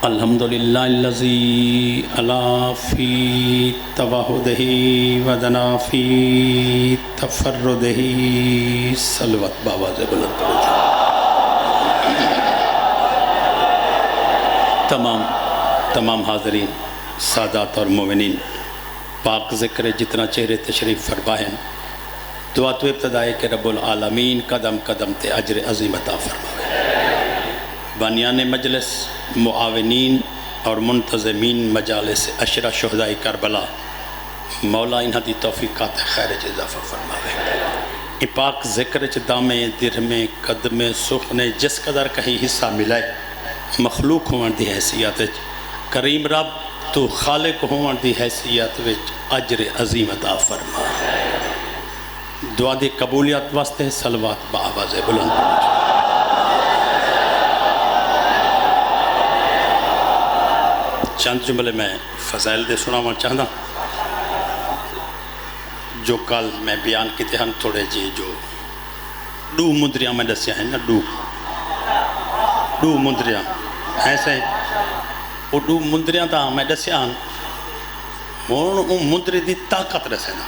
الحمدللہ الذی علا فی توحدہ ودنا فی تفردہ صلوات بآواز بلند پڑھو۔ تمام حاضرین، سادات اور مومنین، پاک ذکر جتنا چہرے تشریف فرمائیں، دعا تو ابتدا ہے کہ رب العالمین قدم قدم تے اجر عظیم عطا فرمائے۔ بانیان مجلس، معاونین اور منتظمین مجالس عشرہ شہداء کربلا، مولا انہاں دی توفیقات خیر چ اضافہ فرماوے۔ ای پاک ذکر چ دامے درہمے قدمے سخنے جس قدر کہیں حصہ ملائے، مخلوق ہون دی حیثیت کریم رب تو خالق ہون دی حیثیت وچ اجر عظیم عطا فرما۔ دعا دی قبولیت واسطے صلوات بآواز بلند پڑھو۔ چند جملے میں فضائل دے سناواں چاہنا جو کل میں بیان کیتے ہن، تھوڑے جی جو ڈو مندریاں میں دسیا ہیں نا، ڈو مندریاں ایسے وہ ڈو مندریاں دا میں دسیا ہن، وہ مندری دی طاقت رسے نا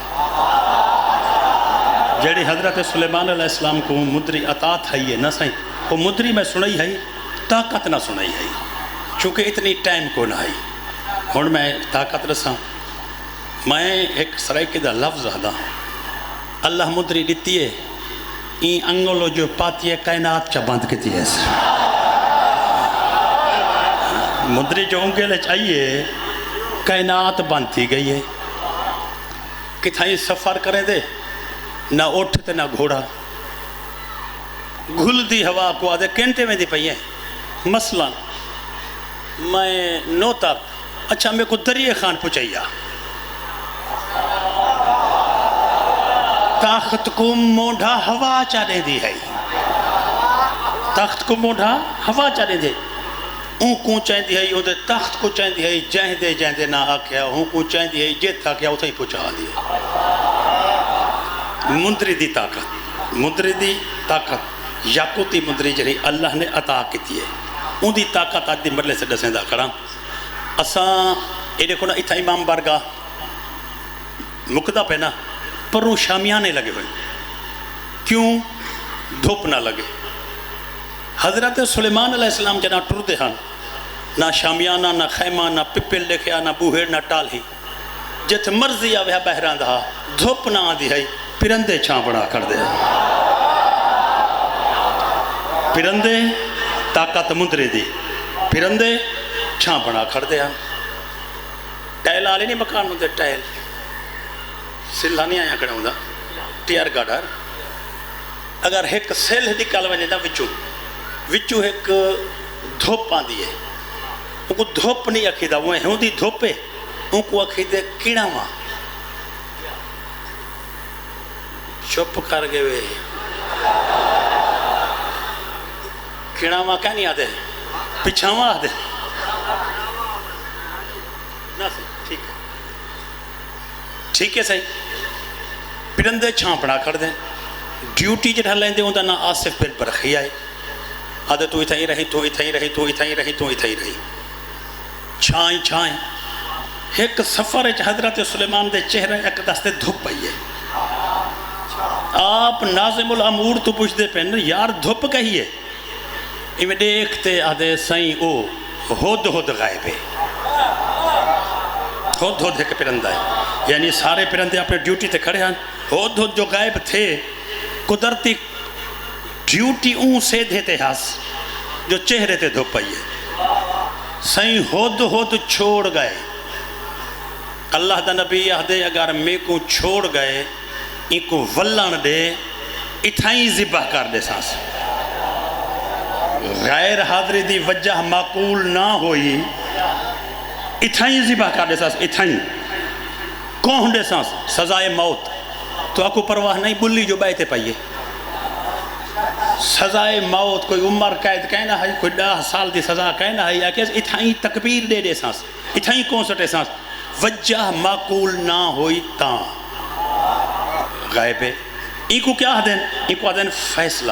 جیڑی حضرت سلیمان علیہ السلام کو مندری عطا تھائی ہے نا سائیں، وہ مندری میں سنائی ہے، طاقت نہ سنائی ہے، چونکہ اتنی ٹائم کو نہ آئی۔ ہون میں طاقت رساں، میں ایک سرائکی دا لفظ آدھا، اللہ مدری دیتی ہے این انگلو جو پاتی ہے کائنات چا بند کتی ہے، مدری جو انگلے چاہیے کائنات بند تھی گئی ہے، کتھائیں سفر کریں دے نہ اٹھتے نہ گھوڑا، گھل دی ہوا کو آدھے کینٹے میں دی پئی ہے۔ مثلا میں نو تک اچھا میں کو دریئے خان پچھائیا، تاخت کو موڑھا ہوا چاہنے دی ہے، تاخت کو موڑھا ہوا چاہنے دی، اون کو چاہیں دی ہے، اون دے تاخت کو چاہیں دی ہے، جہیں دے نہ آکھیا، اون کو چاہیں دی ہے، جیت تھا کیا اتھا ہی پچھا دی ہے۔ مندری دی طاقت یاقوتی مندری جڑی اللہ نے عطا کیتی ہے، اون دی طاقت آج دی مرلے سے دسیں دا کراں۔ اساں اے دیکھو نا اتھا امام بارگاہ مقدہ پہ نا پروں شامیانے لگے ہوئے، کیوں؟ دھوپ نہ لگے۔ حضرت سلیمان علیہ السلام جنا ٹردے ہن، نہ شامیانہ نہ خیمہ نہ پپل لکھیا نہ بوہر نہ ٹال ہی، جت مرضی آوے بہران دہا، دھوپ نہ آدھی ہے، پرندے چھاں بڑا کر دے۔ پرندے طاقت مندری دی، پرندے چھاں بڑا کر دے۔ ٹائل آلے نہیں مکان ہوندے، ٹائل سلہ نہیں آیا کھڑا ہوندہ، ٹیئر گاڈر اگر ایک سیل نکال ونے دا وچو ایک دھوپ آندی ہے، ان کو دھوپ نہیں اکھی دا، وہ ہوندی دھوپے ان کو اکھی دے کیڑا ماں چپ کر گئے وے، کیڑا ماں کیا نہیں آدھے، پچھاواں آدھے نا، ٹھیک ہے صحیح۔ پرندے چھاں پڑا کر دیں، ڈیوٹی جڑا لیں دے ہوندہ نا آصف بن برخی آئے، آدھے تو اتھائی رہی، تو اتھائی رہی، تو اتھائی رہی، تو اتھائی رہی، چھائیں ایک سفر حضرت سلیمان دے چہرہ ایک دستے دھوپ پئی ہے۔ آپ ناظم الامور تو پوچھ دے پہن یار دھوپ کہی ہے، میں دیکھتے آدھے سائیں او ہود غائب ہے، ہود ایک پرندہ ہے، یعنی سارے پرندے اپنے ڈیوٹی تے کھڑے ہیں، ہود جو غائب تھے قدرتی ڈیوٹی اون سے دیتے ہاس جو چہرے تے دھوپ پئی ہے، سائیں ہود چھوڑ گئے۔ اللہ دا نبی آدھے اگر میں کو چھوڑ گئے ان کو ولن دے اتھائیں ذبح کر دے سانس، غیر حاضری دی وجہ معقول نہ ہوئی، اتھائیں ذبح کر دے سانس، اتھائیں کون دے سانس، سزائے موت۔ تو آپ کو پرواہ نہیں، بلی جو بیٹھے پائیے، سزائے موت کوئی عمر قید کہنا ہے، کوئی 10 سال دی سزا کہنا ہے، یا کہ اتھائیں تکبیر دے دے سانس، اتھائیں کون سٹے سانس، وجہ معقول نہ ہوئی تاں غائب ہے۔ ان کو کیا دیں؟ ان کو دیں فیصلہ،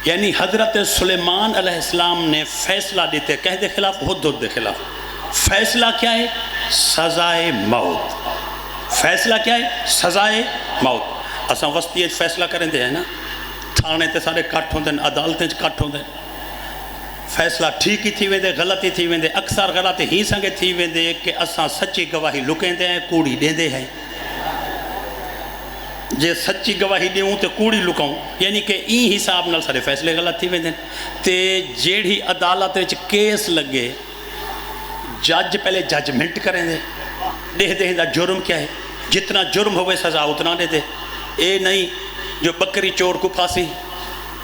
یعنی حضرت سلیمان علیہ السلام نے فیصلہ دیتے کہہ دے خلاف ہدہد دے خلاف. فیصلہ کیا ہے؟ سزائے موت. فیصلہ کیا ہے؟ سزائے موت. اساں وسطی فیصلہ کریں دے ہیں نا، تھانے تے سارے کٹ ہوندے ہیں، عدالتیں کٹ ہوندے ہیں. فیصلہ ٹھیک ہی تھی ویندے، غلط ہی تھی ویندے. اکثر غلط ہی سنگے تھی ویندے کہ اساں سچی گواہی لکیں دے ہیں، کوڑی دیں دے ہیں. جے سچی گواہی دیوں تے کوڑی لکاؤں، یعنی کہ این حساب نال سارے فیصلے غلط تھی ویندے. تے جیڑی عدالت وچ کیس لگے، جج پہلے ججمنٹ کریں دے، دے دے دا جرم کیا ہے، جتنا جرم ہوئے سزا اتنا دے دے. اے نہیں جو بکری چور کو پھانسی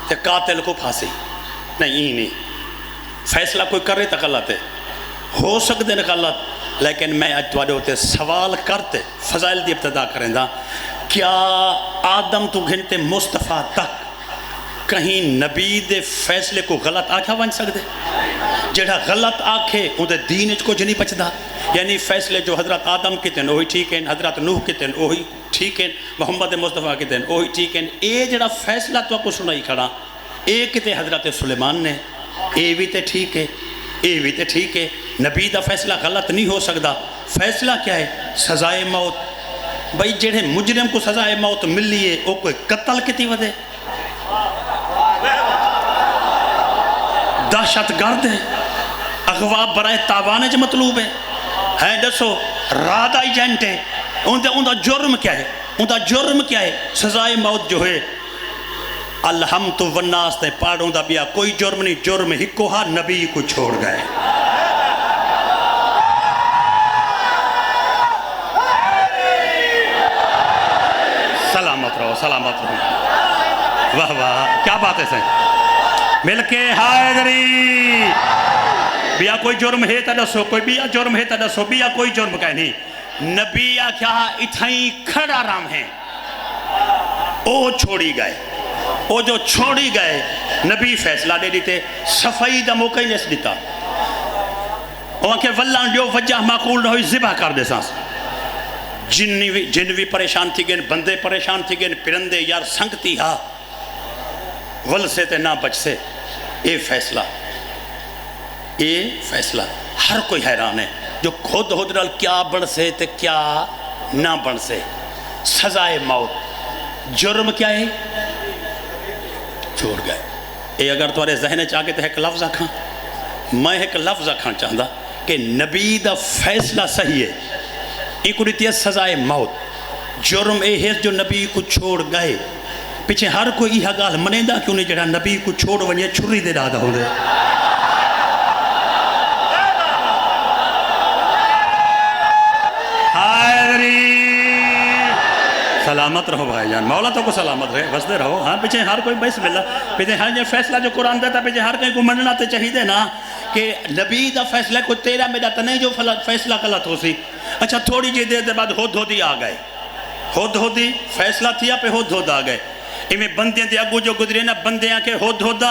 تے قاتل کو پھانسی، نہیں ای نہیں. فیصلہ کوئی کرے تو غلط ہے، ہو سکتے ہیں غلط، لیکن میں اج تواڈے ہوتے سوال کرتے فضائل دی ابتدا کریں دا. کیا آدم تو گھنتے مصطفیٰ تک کہیں نبی دے فیصلے کو غلط آکھا ون سکتے؟ جڑا غلط آکھے ان دے دین اچ کچھ نہیں بچدا. یعنی فیصلے جو حضرت آدم کے تین وہی ٹھیک ہیں، حضرت نوح کے تین وہی ٹھیک ہیں، محمد مصطفیٰ کے تین وہی ٹھیک ہیں. اے جڑا فیصلہ تو کو سنائی کھڑا، اے کتے حضرت سلیمان نے، اے بھی تے ٹھیک ہے، اے بھی تے ٹھیک ہے. نبی دا فیصلہ غلط نہیں ہو سکتا. فیصلہ کیا ہے؟ سزائے موت. بھئی جڑے مجرم کو سزائے موت ملی ہے وہ کوئی قتل کتی ودے، دہشت گرد ہے، اغوا برائے تاوانے جو مطلوب ہے دسو رادہ ایجنٹ ہے. ان دا جرم کیا ہے؟ ان دا جرم کیا ہے؟ سزائے موت جو ہے. الحمد والناس تے پاڑوں دا بیا کوئی جرم نہیں، جرم ہی کوہا نبی کو چھوڑ گئے. سلامت رہو، سلامت رہو. واہ واہ کیا بات ہے سہیں. مل کے حیدری بیا کوئی جرم ہے تا دسو، کوئی بیا جرم ہے تا دسو. بیا کوئی جرم کہیں نہیں. نبی کیا اتھائیں کھڑا رام ہیں، او چھوڑی گئے. وہ جو چھوڑی گئے نبی فیصلہ دے دیتے، صفائی دا موقع ہی نہیں دیتا. وہاں کے واللہ جو وجہ معقول نہ ہوئی ذبح کر دے سانس. جن بھی پریشان تھی گئن، بندے پریشان تھی گئن، پرندے یار سنگتی ہاں غل سے تے نہ بچ سے. اے فیصلہ، اے فیصلہ ہر کوئی حیران ہے جو خود حدرال کیا بڑھ سے تے کیا نہ بڑھ سے. سزائے موت. جرم کیا ہے؟ چھوڑ گئے. اے اگر تمہارے ذہن چاہے تو ایک لفظ آکھاں، میں ایک لفظ آکھاں چاہتا کہ نبی دا فیصلہ صحیح ہے. ایک دیتی ہے سزائے موت. جرم اے ہے جو نبی کو چھوڑ گئے. پیچھے ہر کوئی یہ گال منیندہ کیوں نہیں جڑا نبی کو چھوڑ ونجے چھری دے دادا ہو دے. سلامت رہو بھائی جان، مولا تو کو سلامت رہے، بستے رہو. ہاں پیچھے ہر کوئی بسم اللہ. پیچھے ہر جو فیصلہ جو قرآن دیتا پیچھے ہر کوئی کو مننا تے چاہیے نا کہ نبی دا فیصلہ کو تیرا میرا تا نہیں جو فیصلہ غلط ہو سی. اچھا تھوڑی جی دیر دے بعد ہدہد آ گئے. ہدہد فیصلہ تھیا پہ ہدہد آ گئے. ایمیں بندیاں دے اگو جو گزرے نا بندیاں کے ہدہد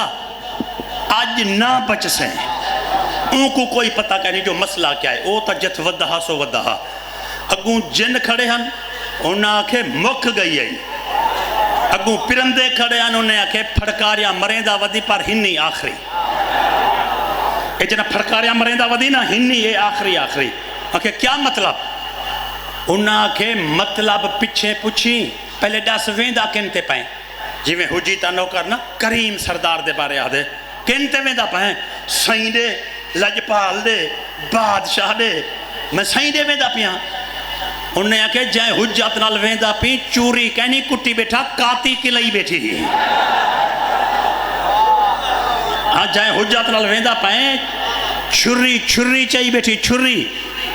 آج نہ بچ سے ان کو کوئی پتہ کرنی جو مسئلہ کیا ہے. او تا جت ودہا سو ودہا. اگوں جن کھڑے ہن انہیں آکھے مک گئی ہے. اگوں پرندے کھڑے ہیں انہیں آکھے پھڑکاریاں مریندا ودی پر ہنی آخری. اے جنہ پھڑکاریاں مریندا ودی نا ہنی اے آخری آخری. آکھے کیا مطلب؟ انہیں آکھے مطلب پچھے پوچھی پہلے دس ویندا کنتے پائیں. جی میں حجی تا نوکر نا کریم سردار دے بارے آدھے کنتے ویندا پائیں. سائیں دے، لجپال دے، بادشاہ دے. میں سائیں دے ویندا پیاں. انہیں آکھے جائیں حجت نال ویندا پی چوری کہنی کٹی بیٹھا کاتی کلئی بیٹھی. ہاں جائیں حجت نال ویندا پائیں چھری چھری چاہی بیٹھی. چھری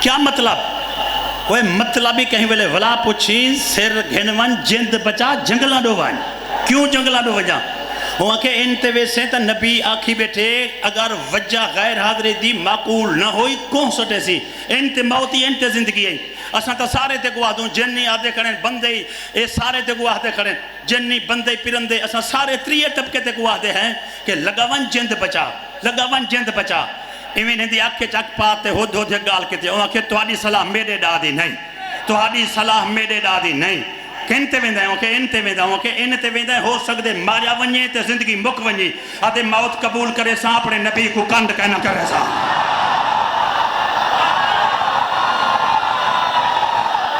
کیا مطلب؟ وہ مطلب ہی کہیں ویلے ولا پوچھی سر گھنون جند بچا جنگلہ ڈو وائن. کیوں جنگلہ ڈو وجہ؟ وہاں کے انتے ویسے تا نبی آکھی بیٹھے اگر وجہ غیر حاضر دی معقول نہ ہوئی کون سٹے سی. انتے موتی انتے زندگی ہے. اساں تا سارے تے گواہ دوں جنی آدھے کھڑیں بندے اے سارے تے گواہ دے کھڑیں جنی بندے پرندے. اساں سارے تریے طبقے تے گواہ دے ہیں کہ لگاون جند بچا، لگاون جند بچا. ایویں نہیں آکھے چک پاتے ہدہد گال کے تے. وہ آکھے تہاڈی صلاح میرے ڈادی نہیں، تہاڈی صلاح میرے ڈادی نہیں. کن تے ویندا ہے کہ ان تے ویندا ہوں کہ ان تے ویندا ہو سکدے ماریا ونجے تے زندگی مک ونجے اتے موت قبول کرے سا اپنے نبی کو کنڈ کہنا کرے سا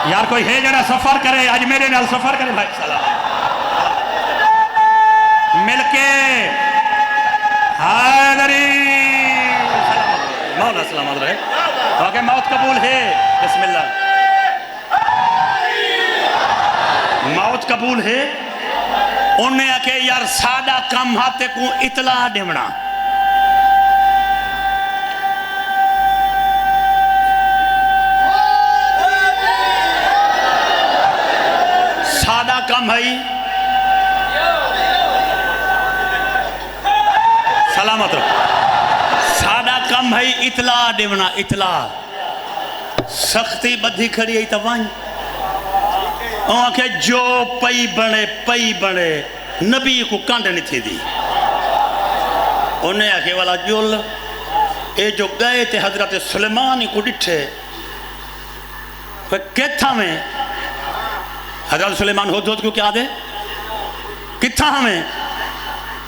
یار کوئی ہے جڑا سفر کرے آج میرے نال سفر کرے بھائی سلام مل کے حیدری مولا سلامت رہے واقعی موت قبول ہے بسم اللہ موت قبول ہے انہیں کہ یار سادہ کم ہاتھے کو اطلاع دیونا سادہ کم ہے سلامت رہو سادہ کم ہے اطلاع دیونا اطلاع سختی بدھی کھڑی ہے توان اوہ کہ جو پئی بڑے نبی کو کانڈ نہیں تھی دی انہیں آکھے والا جول اے جو گئے تھے حضرت سلیمان کو ڈٹھے وہ کتھا میں حضرت سلیمان ہود کو کیا دے کتھا ہمیں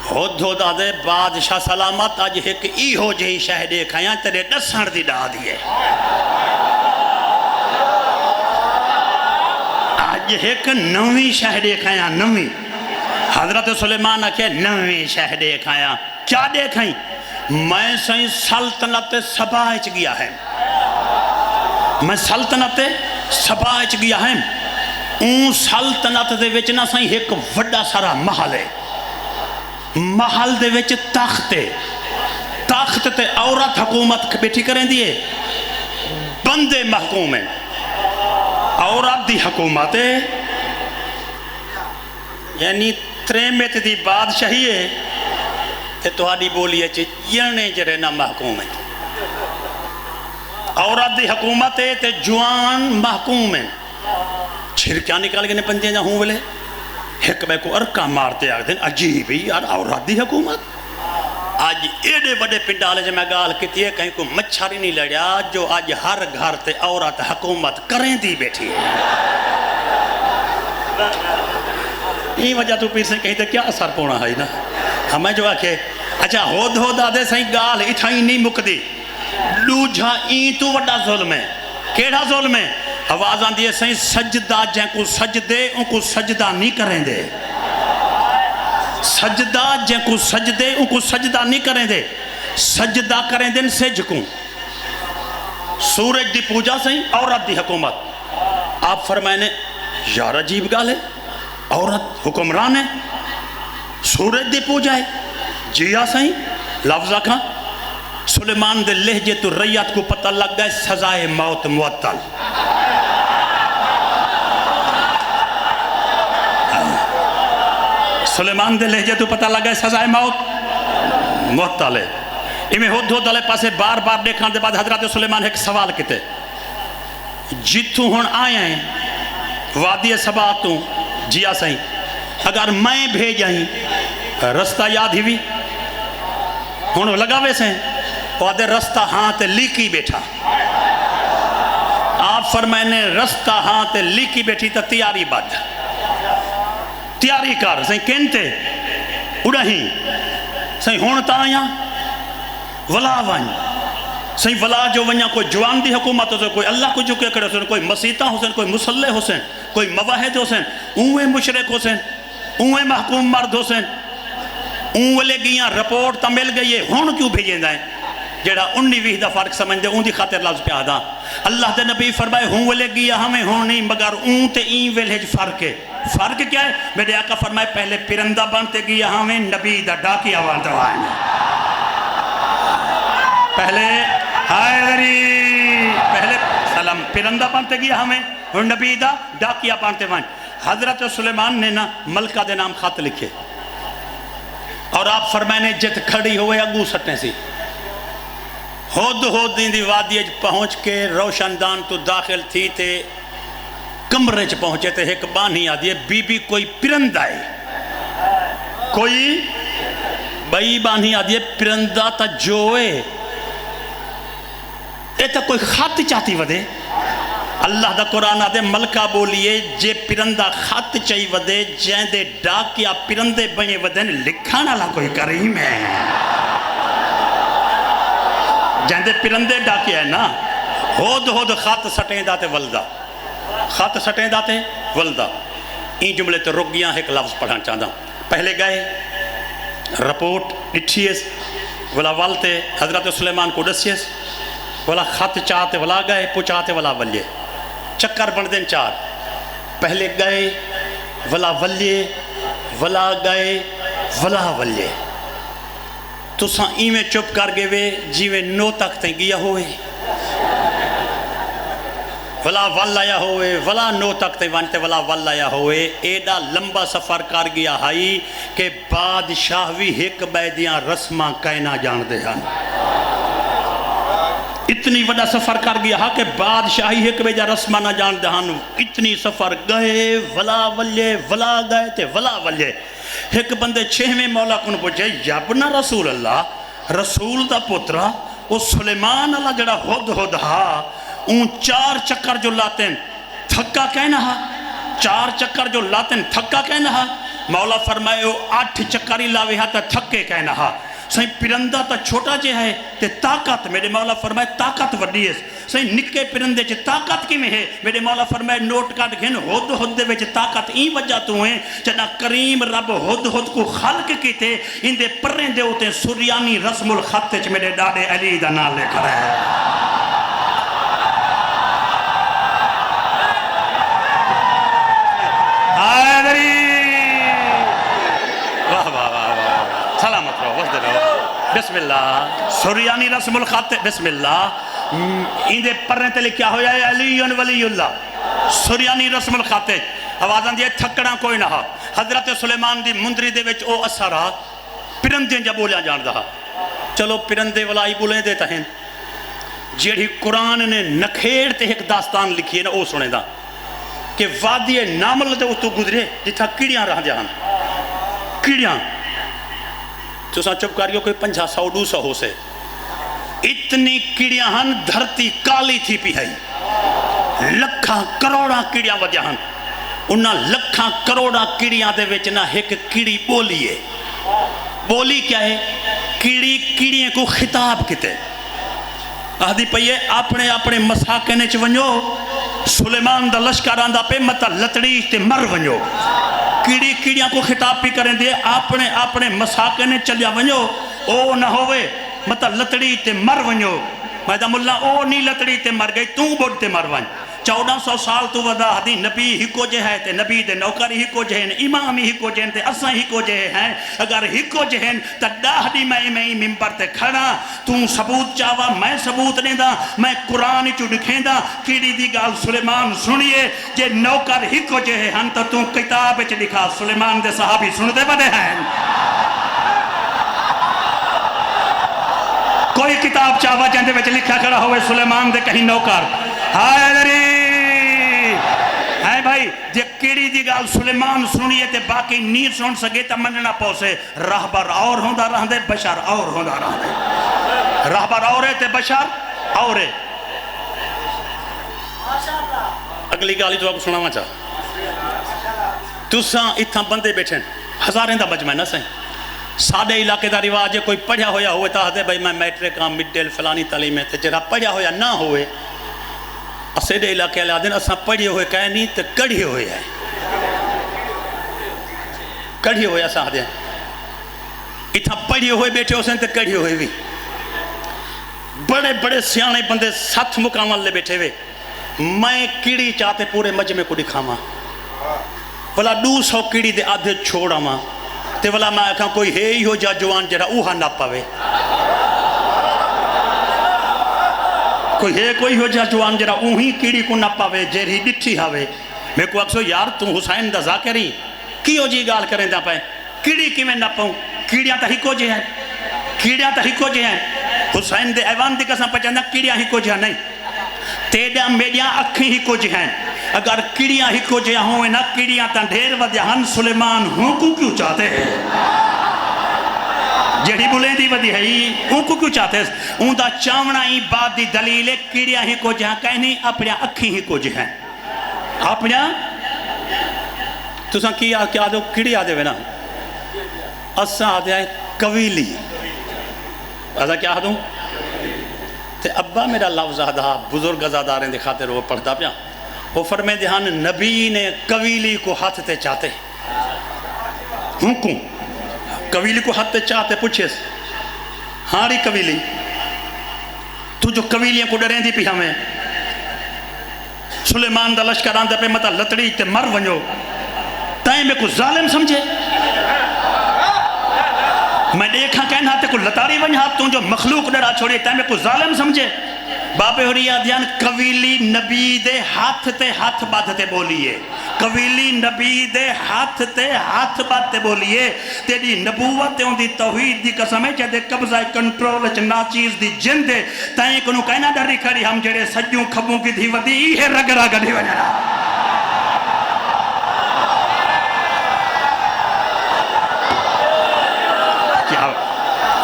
ہود آدھے بادشاہ سلامت آج ایک ای ہو جہی شہ دیکھائیاں تیرے ڈسن دی ڈا دیئے آج ایک نوی شہ دیکھائیاں نوی حضرت سلیمان کے نوی شہ دیکھائیاں کیا دیکھائیں میں سائیں سلطنت سباچ گیا ہے میں سلطنت سباچ گیا ہے اون سلطنت دے وچنا سائیں ایک وڈا سارا محل ہے محل دے وچ تخت تے عورت حکومت بیٹھی کریں دیئے بندے محکوم ہیں عورت دی حکومت ہے یعنی تریمت دی بادشاہی ہے تے توہاڈی بولی ہے ینے جرے نہ محکوم ہے عورت دی حکومت ہے تے جوان محکوم ہے چھرکیاں نکال گئے بندے جا ہوں بلے ایک بے کو ارکا مارتے آگے دن عجیب ہی یار عورت دی حکومت آج ایڈے بڑے پنڈالے جو میں گال کہتی ہے کہیں کوئی مچھاری نہیں لڑیا جو آج ہر گھر تے عورت حکومت کریں دی بیٹھی ہے یہ وجہ تو پیر سے کہیں تے کیا اثر پونا ہے نا ہمیں جو آکھے اچھا ہود آدھے سہیں گال اٹھائیں نہیں مکدی لوجھا این تو وڈا ظلم ہے کیڑا ظلم ہے آواز آن دیئے سہیں سجدہ جن کو سجدے ان کو سجدہ نہیں کریں دے سجدہ جن کو سجدے ان کو سجدہ نہیں کریں دے سجدہ کریں دے سے جھکوں سورج دی پوجا سہیں عورت دی حکومت آپ فرمائنے یار عجیب گال ہے عورت حکمران ہے سورج دی پوجا ہے جیا سہیں لفظہ کھاں سلیمان دے لہجے تو ریت کو پتہ لگ گئے سزائے موت معطل سلیمان دے لہجے تو پتہ لگ گئے سزائے موت معطل ہے انہیں ہود علیہ پاسے بار بار دیکھان دے بعد حضرت سلیمان ایک سوال کیتے جتوں ہون آئے ہیں وادی سبا تو جیا سہیں اگر میں بھیجائیں رستہ یاد ہی بھی ہون لگا ویسے ہیں وہ آدھے رستہ ہاں تے لیکی بیٹھا آپ فرمائنے رستہ ہاں تے لیکی بیٹھی تا تیاری بد تیاری کر سہیں کینتے اڑہیں سہیں ہون تا آیا ولا وائن سہیں ولا جو ونیا کوئی جوان دی حکومت ہو سن کوئی اللہ کو جھکے کرے سن کوئی مسیطہ ہو سن کوئی مسلح ہو سن کوئی مواحد ہو سن اوے مشرک ہو سن اوے محکوم مرد ہو سن اوے لے گیاں رپورٹ تا مل گئی ہے ہون کیوں بھیجیں دائیں جڑا 19-20 دا فرق سمجھ دے اون دی خاطر لفظ پہ آدھا اللہ دے نبی فرمائے ہوں ولے گیا ہمیں ہوں نہیں مگر اون تے این ویلہج فرق ہے فرق کیا ہے میرے آقا فرمائے پہلے پرندہ بنتے گیا ہمیں نبی دا ڈاکیا بنتے وائن پہلے حیدری پہلے سلام پرندہ بنتے گیا ہمیں اور نبی دا ڈاکیا بنتے وائن حضرت سلیمان نے نا ملکہ دے نام خط لکھے اور آپ فرمائنے جت کھڑی ہوئے اگو سٹنے سی ہود دی وادی پہنچ کے روشن دان تو داخل تھی تے کمرے چ پہنچے تے ایک بانی آدھی ہے بی بی کوئی پرندہ ہے کوئی بئی بانی آدھی ہے پرندہ تا جوئے اے تا کوئی خط چاہتی ودے اللہ دا قرآن آدھے ملکہ بولیے جے پرندہ خط چاہی ودے جین دے ڈاکیا پرندے بنے ودن لکھانا لا کوئی کریم ہے جین دے پرندے ڈاکیا ہے نا ہود خط سٹیں داتے ولدہ خط سٹیں داتے ولدہ این جملے تو رک گیا ایک لفظ پڑھانا چاہتا پہلے گئے رپورٹ ڈٹھیس ولا والتے حضرت سلیمان کو ڈسیس ولا خط چاہتے ولا گئے پوچھاتے ولا ولیے چکر بن دیں چار پہلے گئے ولا ولیے ولا گئے ولا ولیے تو ساں ایمیں چپ کر گئے وے جیویں نو تک تیں گیا ہوئے ولا ولایا ہوئے ولا نو تک تے وانتے ولا ولایا ہوئے ایڈا لمبا سفر کر گیا ہائی کہ بادشاہ بھی ایک بیدیاں رسماں کہنا جان دے ہاں اتنی وڈا سفر کر گیا ہاں کہ بادشاہی ایک بیدیاں رسماں نہ جان دے ہاں اتنی سفر گئے ولا ولیے ولا گئے تے ولا ولیے ایک بندے چھویں مولا کن پوچھے یابنا رسول اللہ رسول دا پترہ وہ سلیمان اللہ جڑا ہد ہاں اون چار چکر جو لاتیں تھکا کہنا ہا چار چکر جو لاتیں تھکا کہنا ہا مولا فرمائے وہ 8 چکر ہی لاوے ہا تا تھکے کہنا ہا سہیں پرندہ تا چھوٹا جے ہے تے طاقت میرے مولا فرمائے طاقت وڈی ہے سہیں نکے پرندے چے طاقت کی میں ہے میرے مولا فرمائے نوٹ کاٹ گھن ہد دے وچ طاقت این وجہ تو ہیں چنا کریم رب ہد کو خلق کی تے ان دے پریں دے ہوتے سریانی رسم الخط چ میرے ڈاڑے علی دا نام لے کر ہے سلامت رہو وزد رہو بسم اللہ سریانی رسم الخط بسم اللہ اندے پرنے تے لکھیا ہویا ہے علی ولی اللہ سریانی رسم الخط آوازاں دیئے تھکڑا کوئی نہ حضرت سلیمان دی مندری دے وچ او اثرہ پرندیں جا بولیاں جان دہا چلو پرندے ولائی بولیں دیتا ہیں جیڑی قرآن نے نکھیڑ تے ایک داستان لکھی ہے نا او سنے دا کہ وادی نامل دے اتو گزرے جتھا کیڑیاں رہ جہاں کیڑیاں تو ساں چپ کریو کوئی 500-200 ہو سے اتنی کیڑیاں ہن دھرتی کالی تھی پی ہے لکھاں کروڑاں کیڑیاں وجہ ہن انہاں لکھاں کروڑاں کیڑیاں دے وچنا ایک کیڑی بولی ہے بولی کیا ہے کیڑی کیڑیاں کو خطاب کتے آدھی پئیے اپنے اپنے مساکنے چ ونجو سلیمان دا لشکر آندہ پہ متا لتڑی تے مر ونجو کیڑی کیڑیاں کو خطاب بھی کریں دے اپنے اپنے مساکنے چلیا ونجو او نہ ہوئے متا لتڑی تے مر ونجو مہدہ ملا او نہیں لتڑی تے مر گئی توں بڑھ تے مر ونج 1400 سال تو ودا ہدی نبی ہی کو جے ہے تے نبی دے نوکر ہی کو جے ہیں امام ہی کو جے ہیں تے اساں ہی کو جے ہیں اگر ہی کو جے ہیں تا ڈاہدی میں ممبر تے کھڑا توں ثبوت چاہوا میں ثبوت نہیں دا میں قرآن چو دکھیں دا کیڑی دی گال سلیمان سنیے جے نوکر ہی کو جے ہیں تو توں کتاب چ لکھا سلیمان دے صحابی سن دے بدے ہیں کوئی کتاب چاہوا جندے وچ لکھا کھڑا ہوئے سلیمان دے کہیں نوکر ہائے دری ہے بھائی جے کیڑی دی گال سلیمان سنیے تے باقی نہیں سن سکے تا مننا پوسے رہبر اور ہوندہ رہ دے بشر اور ہوندہ رہ دے رہبر اور ہے تے بشر اور ہے اگلی گالی تو آپ کو سناوا چاہ تو ساں اتھا بندے بیٹھیں ہزاریں دا مجمع نہ سہیں ساڑھے علاقے دا رواج ہے کوئی پڑھیا ہویا ہوئے تا ہے بھائی میں میٹرک ہاں مڈل فلانی تعلیم ہے تے جرا پڑھیا ہویا نہ ہوئے اسیدے علاقے علیہ دن اساں پڑھئے ہوئے کہے نہیں تے کڑھئے ہوئے ہیں کڑھئے ہوئے اساں دیں اتھا پڑھئے ہوئے بیٹھے ہو سن تے کڑھئے ہوئے بھی بڑے بڑے سیانے بندے 7 مقامل لے بیٹھے ہوئے میں کیڑی چاہتے پورے مجمع کو دکھاما بلا 200 کیڑی دے آدھے چھوڑا ماں تے والا میں کہاں کوئی ہے ہی ہو جا جوان جڑا اوہا نہ پاوے کوئی ہے کوئی ہو جا جوان جڑا اوہی کیڑی کو نہ پاوے جیری ڈٹھی ہاوے میں کو اکسو یار تم حسین دا ذاکری کیوں جی گال کریں دا پائے کیڑی کی میں نہ پاؤں کیڑیاں تا ہی کو جے ہیں کیڑیاں تا ہی کو جے ہیں حسین دے ایوان دے کساں پچھاندہ کیڑیاں ہی کو جے ہیں نہیں تیڑیاں میڈیاں اکھیں ہی کو جے ہیں اگر کیڑیاں ہی کو جے ہوئے نا کیڑیاں تا ڈھیر ودیہن سلیمان ہوں کو کیوں چاہتے ہیں جیڑی بولیں دی ودی ہے ان کو کیوں چاہتے ہیں؟ ان دا چاونا ہی بات دی دلیل ہے کیڑیاں ہی کو جہاں کہنی اپنے اکھی ہی کو جہاں اپنے تو ساں کیا دو کیڑی آدھے ہوئے نا اساں آدھے ہیں قویلی ایسا کیا دوں تے ابا میرا لفظ آدھا بزرگ ازاداریں دے خاطر وہ پڑھتا پیا وہ فرمے دہان نبی نے قویلی کو ہاتھ تے چاہتے ہوں کوں قویلی کو ہاتھ تے چاہتے پوچھے ہاں ری قویلی تو جو قویلیاں کو ڈریں دی پی ہمیں سلیمان دا لشکر آندہ پہ مطا لطڑی تے مر ونجو تائیں میں کو ظالم سمجھے میں دیکھا کہنا تے کو لطاری ونجا تو جو مخلوق ڈرا چھوڑے تائیں میں کو ظالم سمجھے بابے ہو رہی آدھیان قویلی نبی دے ہاتھ تے ہاتھ بادھتے بولیے قویلی نبی دے ہاتھ تے ہاتھ بادھتے بولیے تیری نبوت ہوں دی توحید دی قسم ہے جدے قبضہ کنٹرول چنا چیز دی جن دے تائیں کنو کہنا ڈری کھڑی ہم جڑے سجوں کھبوں کی دھی ودی ہے رگڑا گڑھی ونجا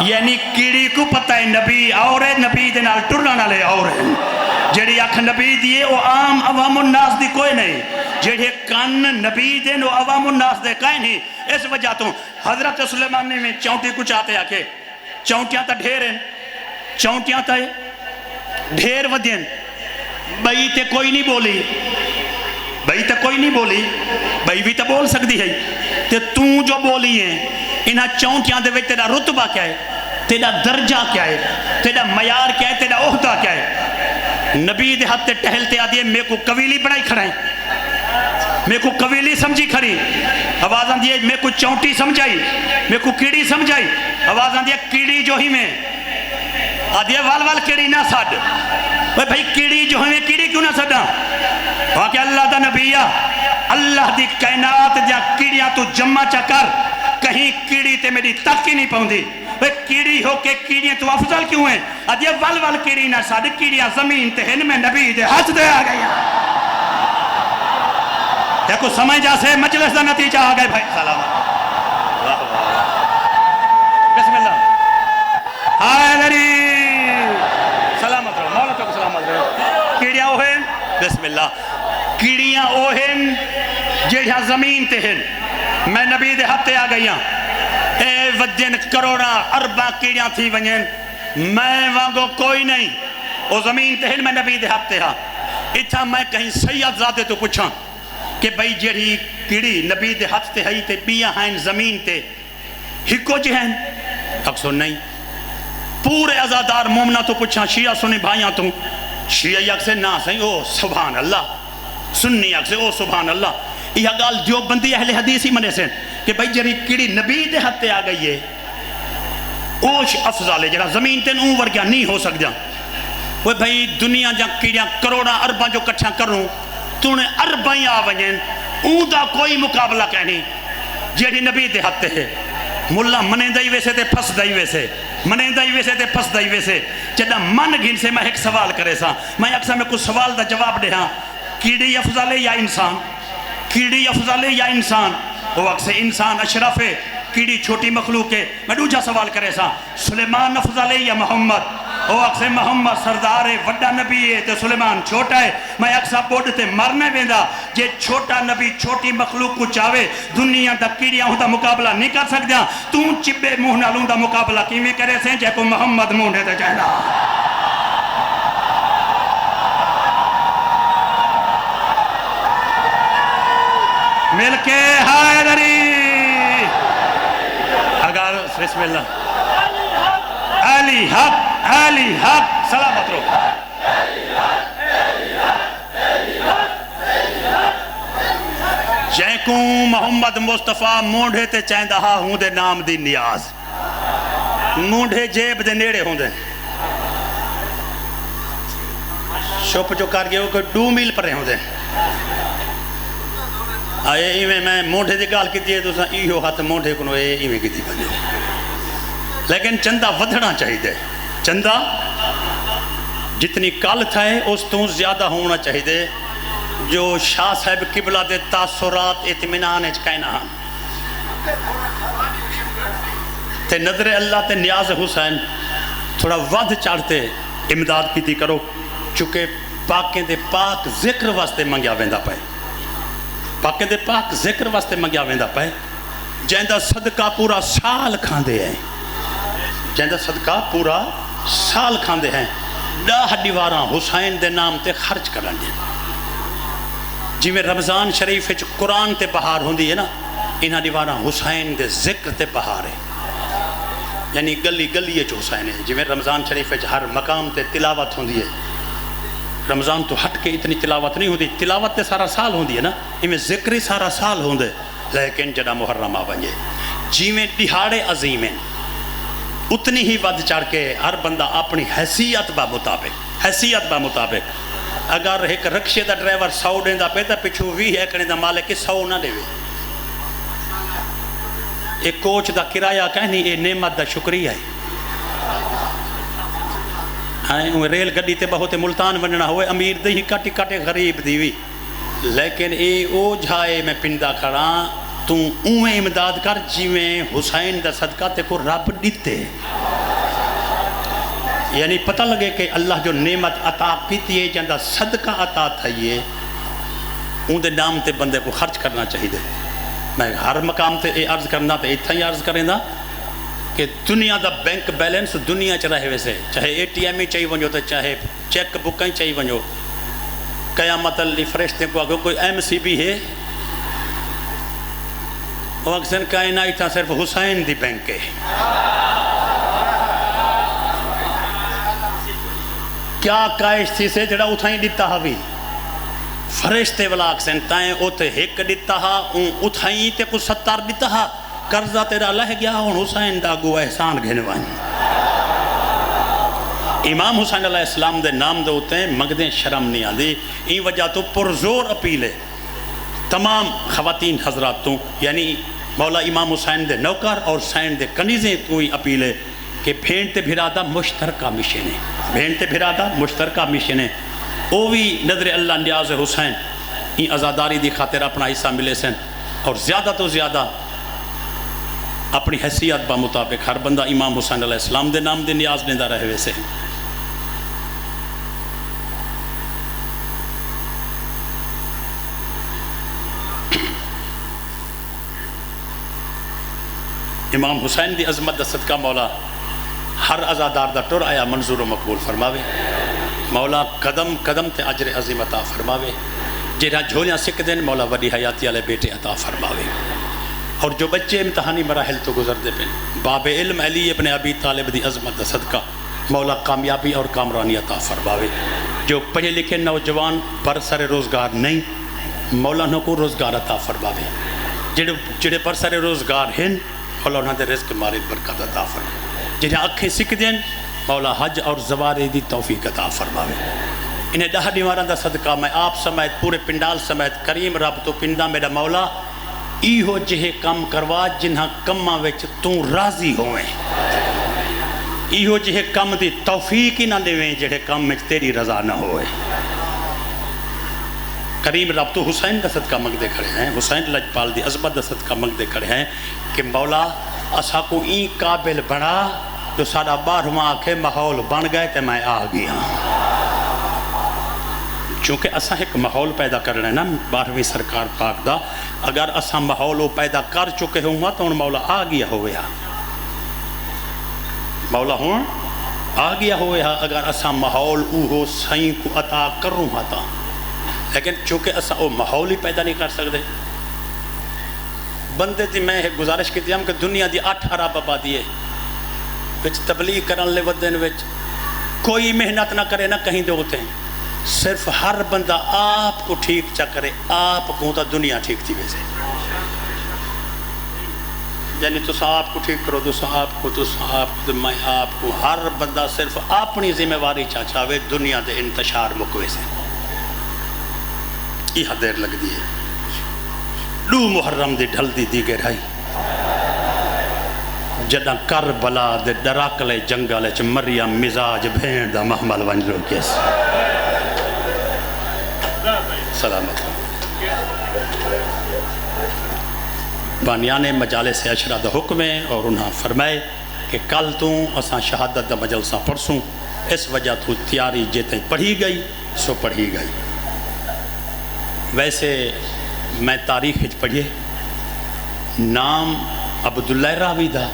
یعنی کیڑی کو پتہ ہے نبی اور ہے نبی دے نال ٹرنا لے اور ہے جیڑی اکھ نبی دیئے وہ عام عوام الناس دی کوئی نہیں جیڑے کان نبی دے نو عوام الناس دے کائیں نہیں اس وجہ تو حضرت سلیمان نے میں چونٹی کچھ آتے آکے چونٹیاں تا ڈھیر ہیں چونٹیاں تا ڈھیر ودین بھئی تے کوئی نہیں بولی بھئی تے کوئی نہیں بولی بھئی بھی تے بول سکتی ہے تے تو جو بولی ہیں انہاں چونٹیاں دے وچ تیرا رتبہ کیا ہے تیرا درجہ کیا ہے تیرا معیار کیا ہے تیرا عہدہ کیا ہے نبی دے ہاتھ تے ٹہلتے آدھے میں کو قویلی بڑھائی کھڑائیں میں کو قویلی سمجھی کھڑی آواز آن دیئے میں کو چونٹی سمجھائی میں کو کیڑی سمجھائی آواز آن دیئے کیڑی جو ہی میں آدھے وال کیڑی نہ ساڑ بھئی کیڑی جو ہمیں کیڑی کیوں نہ سڑا وہاں کہ اللہ دا نبیہ اللہ دی کائنات دیا کیڑیاں تو جمع چا کر کہیں کیڑی تے میری تک ہی نہیں پہنچی وہ کیڑی ہو کے کیڑیاں تو افضل کیوں ہیں ادھے ول کیڑی نہ ساڑھ کیڑیاں زمین تے ہن میں نبی دے ہاتھ دے آ گئی دیکھو سمجھ جا سے مجلس دا نتیجہ آ گئے بھائی سلامت بسم اللہ حیدری سلامت رہو مولا تو سلامت رہو کیڑیاں اوہن بسم اللہ کیڑیاں اوہن جیڑیاں زمین تے ہن میں نبی دے ہفتے آ گئی ہاں اے ودین کروڑا اربا کیڑیاں تھی ونین میں وانگو کوئی نہیں او زمین تے ہن میں نبی دے ہفتے ہاں اتھا میں کہیں سید زادے تو پوچھاں کہ بھئی جیڑی کیڑی نبی دے ہفتے ہائی تے بیاں ہیں زمین تے ہکو جی ہیں اکسو نہیں پورے ازادار مومنہ تو پوچھاں شیعہ سنی بھائیاں تو شیعہ یک سے نا سہیں او سبحان اللہ سنی یک سے او سبحان اللہ یہ گال جو بندی اہل حدیث ہی منے سے کہ بھئی جری کیڑی نبی دے ہتے آ گئی ہے اوش افضل ہے جرا زمین تے نوں ورگیا نہیں ہو سک جا وہ بھئی دنیا جا کیڑیاں کروڑا ارباں جو کٹھا کروں تو نے ارباں آ ونجن اون دا کوئی مقابلہ کہنی جیڑی نبی دے ہتے ہے ملا منے دائی ویسے تے پھس دائی ویسے منے دائی ویسے تے پھس دائی ویسے جدہ من گھن سے میں ایک سوال کرے سا میں اکثر میں کچھ سوال دا جواب دے ہاں کیڑی افضل ہے یا انسان کیڑی افضل ہے یا انسان وہ اکثر انسان اشرف ہے کیڑی چھوٹی مخلوق ہے میں دوجا سوال کرے سا سلیمان افضل ہے یا محمد وہ اکثر محمد سردار ہے وڈا نبی ہے تو سلیمان چھوٹا ہے میں اکثر بوڑھتے مرنے بیندہ جے چھوٹا نبی چھوٹی مخلوق کو چاہے دنیا دا کیڑیاں ہوں دا مقابلہ نہیں کر سکتا تو چبے موہ نالوں دا مقابلہ کیویں کرے سے جے کو محمد موہ دے جائنا مل کے حیدری اگر بسم اللہ علی حق سلامت رو جیکوں محمد مصطفیٰ مونڈے تے چاہندہ ہاں ہوں دے نام دی نیاز مونڈے جیب دے نیڑے ہوں دے شوپ جو کر گئے ہو کہ 2 میل پر ہوں دے آئے ایویں میں مونڈے دی گال کی دیئے تو ساں ایہو ہاتھ مونڈے کنو ایویں کی دی بنے لیکن چندہ ودھنا چاہیے دے چندہ جتنی کال تھا ہے اس تو زیادہ ہونا چاہیے دے جو شاہ صاحب قبلہ دے تاثرات اطمینان اچ کہنا ہاں تے نظر اللہ تے نیاز حسین تھوڑا ود چڑھتے امداد کیتی کرو، چونکہ پاکیں دے پاک ذکر واسطے منگیا ویندا پے، پاکیں دے پاک ذکر واسطے منگیا ویندا پے، جہندا صدقہ پورا سال کھاندے ہیں، جہندا صدقہ پورا سال کھاندے ہیں، 10 دیواراں حسین دے نام تے خرچ کرن دے، جی میں رمضان شریف وچ قرآن تے بہار ہوندی ہے نا، انہاں دیواراں حسین دے ذکر تے بہار ہے، یعنی گلی گلی جو حسین ہے، جی میں رمضان شریف وچ ہر مقام تے تلاوت ہوندی ہے، رمضان تو ہٹ کے اتنی تلاوت نہیں ہوندی، تلاوت تے سارا سال ہوندی ہے نا، میں ذکر ہی سارا سال ہوندے، لیکن جڑا محرم آ ونجے جی میں دہاڑے عظیم ہیں اتنی ہی ود چڑھ کے ہر بندہ اپنی حیثیت با مطابق اگر ایک رکشے دا ڈرائیور 100 دیندا پے تے پچھوں 20 ایکڑے دا مالک 100 نہ دے، ایک کوچ دا کرایہ کہنی اے نعمت دا شکریہ ہے، ریل گڈی تے بہت ملتان وننا ہوئے امیر دے ہی کٹی کٹے غریب دیوی، لیکن اے او جھائے میں پنڈا کھڑا تو اویں امداد کر جی میں حسین دا صدقہ تے کو رب دیتے، یعنی پتہ لگے کہ اللہ جو نعمت عطا کیتی ہے جندہ صدقہ عطا تھا یہ ان دے نام تے بندے کو خرچ کرنا چاہیے۔ میں ہر مقام تے اے عرض کرنا تے اتھا ہی عرض کریں دا کہ دنیا دا بینک بیلنس دنیا چ رہے ویسے چاہے اے ٹی ایم ہی چاہیے ونجو تے چاہے چیک بک ہی چاہیے ونجو، قیامت علی فرشتے کو اگر کوئی ایم سی بھی ہے وہ اکثر کائنات تھا صرف حسین دی بینک ہے، کیا کائش تھی سے جڑا اتھائیں دیتا ہا بھی فرشتے والا اکثر تائیں اوتے ایک دیتا ہا اتھائیں تے کو 70 دیتا ہا، قرضہ تیرا لہ گیا اور حسین دا گو احسان گھنوانی، امام حسین علیہ السلام دے نام دے ہوتے ہیں مگدیں شرم نہیں آندی، این وجہ تو پرزور اپیلے تمام خواتین حضرات تو یعنی مولا امام حسین دے نوکر اور حسین دے کنیزیں تو ہی اپیلے کہ بھینٹ تے بھرادہ مشترکہ مشن ہے، بھینٹ تے بھرادہ مشترکہ مشن ہے، او بھی نظر اللہ نیاز حسین این ازاداری دی خاطر اپنا حصہ ملے سن اور زیادہ تو زیادہ اپنی حیثیت با مطابق ہر بندہ امام حسین علیہ السلام دے نام دے نیاز لیندہ رہے ویسے امام حسین دی عظمت دا صدقہ مولا ہر عزادار دا ٹر آیا منظور و مقبول فرماوے، مولا قدم قدم تے عجر عظیم عطا فرماوے، جہاں جھولیاں سکھ دیں مولا وڈی حیاتی والے بیٹے عطا فرماوے، اور جو بچے امتحانی مراحل تو گزر دے پہ باب علم علی ابن ابی طالب دی عظمت دا صدقہ مولا کامیابی اور کامرانی عطا فرماوے، جو پڑھے لکھے نوجوان پر سر روزگار نہیں مولا نو کو روزگار عطا فرماوے، جڑے پر سر روزگار ہیں مولا انہوں نے رزق مارد برکت عطا فرماوے، جنہیں اکھیں سکھ دیں مولا حج اور زوارے دی توفیق عطا فرماوے، انہیں 10 دیواران دا صدقہ میں آپ سمیت پورے پنڈال سمیت کریم رب تو پنڈا میرا مولا ایہو جہے کم کروا جنہاں کماں وچ تو راضی ہوئیں، ایہو جہے کم دی توفیق ہی نہ دیویں جہے کم وچ تیری رضا نہ ہوئے، کریم رب تو حسین دا صدقہ مگدے کھڑے ہیں، حسین لجپال دی عظمت دا صدقہ مگدے کھڑے ہیں کہ مولا اسا کو این قابل بڑھا جو ساڑا 12واں آکھے ماحول بن گئے تے میں آ گیا، چونکہ اسا ایک ماحول پیدا کر رہے ہیں نا 12ویں سرکار پاک دا، اگر اسا ماحول پیدا کر چکے ہوں گا تو ان مولا آ گیا ہویا، مولا ہوں آ گیا ہویا اگر اسا ماحول اوہو سائیں کو عطا کروں گا تا، لیکن چونکہ اسا وہ ماحول ہی پیدا نہیں کر سکتے، بندے تھی میں ایک گزارش کی تھی کہ دنیا دی 8 ارب آبادی ہے وچ تبلیغ کرن لے ودن وچ کوئی محنت نہ کرے نہ کہیں دے ہوتے ہیں، صرف ہر بندہ آپ کو ٹھیک چا کرے آپ کو تا دنیا ٹھیک تھی ویسے، یعنی تو آپ کو ٹھیک کرو دوسرا آپ کو میں آپ کو، ہر بندہ صرف اپنی ذمہ واری چاہے دنیا دے انتشار مکوے سے، یہ دیر لگ دی ہے 2 محرم دی ڈھل دی گہرائی جدہ کربلا دے ڈراکلے جنگلے چ مریم مزاج بھین دا محمل ونجلو کیس سلامت بانیان مجالس عشرہ دا حکم ہے اور انہاں فرمائے کہ کل تو اساں شہادت دا مجلساں پرسوں اس وجہ تو تیاری جیتے پڑھی گئی سو پڑھی گئی. ویسے میں تاریخ پڑھیے نام عبداللہ راوی دا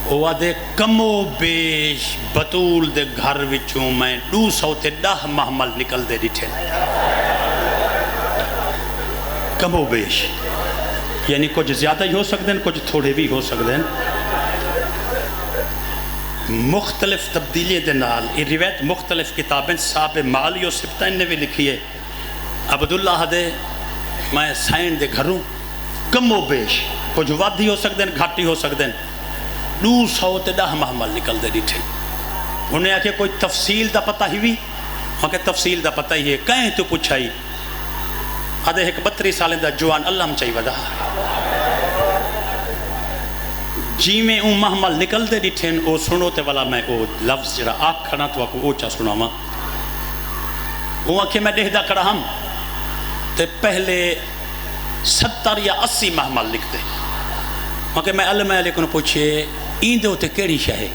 وہ دے کم و بیش بطول دے گھر وچوں میں 210 محمل نکل دے ڈٹھے کم و بیش، یعنی کچھ زیادہ ہی ہو سکتے ہیں کچھ تھوڑے بھی ہو سکتے ہیں. مختلف تبدیلی دے نال یہ روایت مختلف کتابیں صاحب معالی و سبتین نے بھی لکھی ہے. عبداللہ دے میں سائن دے گھروں کم و بیش کچھ واد ہی ہو سکتے ہیں گھاٹ ہی ہو سکتے ہیں 210 محمل نکل دے ڈٹھے. انہیں آکھے کوئی تفصیل دا پتہ ہی بھی وہاں کہ تفصیل دا پتہ ہی ہے کہیں تو پوچھائی آدھے ایک 32 سالیں دا جوان اللہ ہم چاہی ودا جی میں اون محمل نکل دے ڈٹھیں او سنو تے والا میں او لفظ جڑا آکھ کھڑا تو آپ کو اوچا سنا ماں وہ آکھے میں دہدہ کڑا ہم تے پہلے 70 یا 80 محمل لکھتے وہاں کہ میں علمہ علیکم پوچھے این دے ہوتے کیڑی شاہ ہے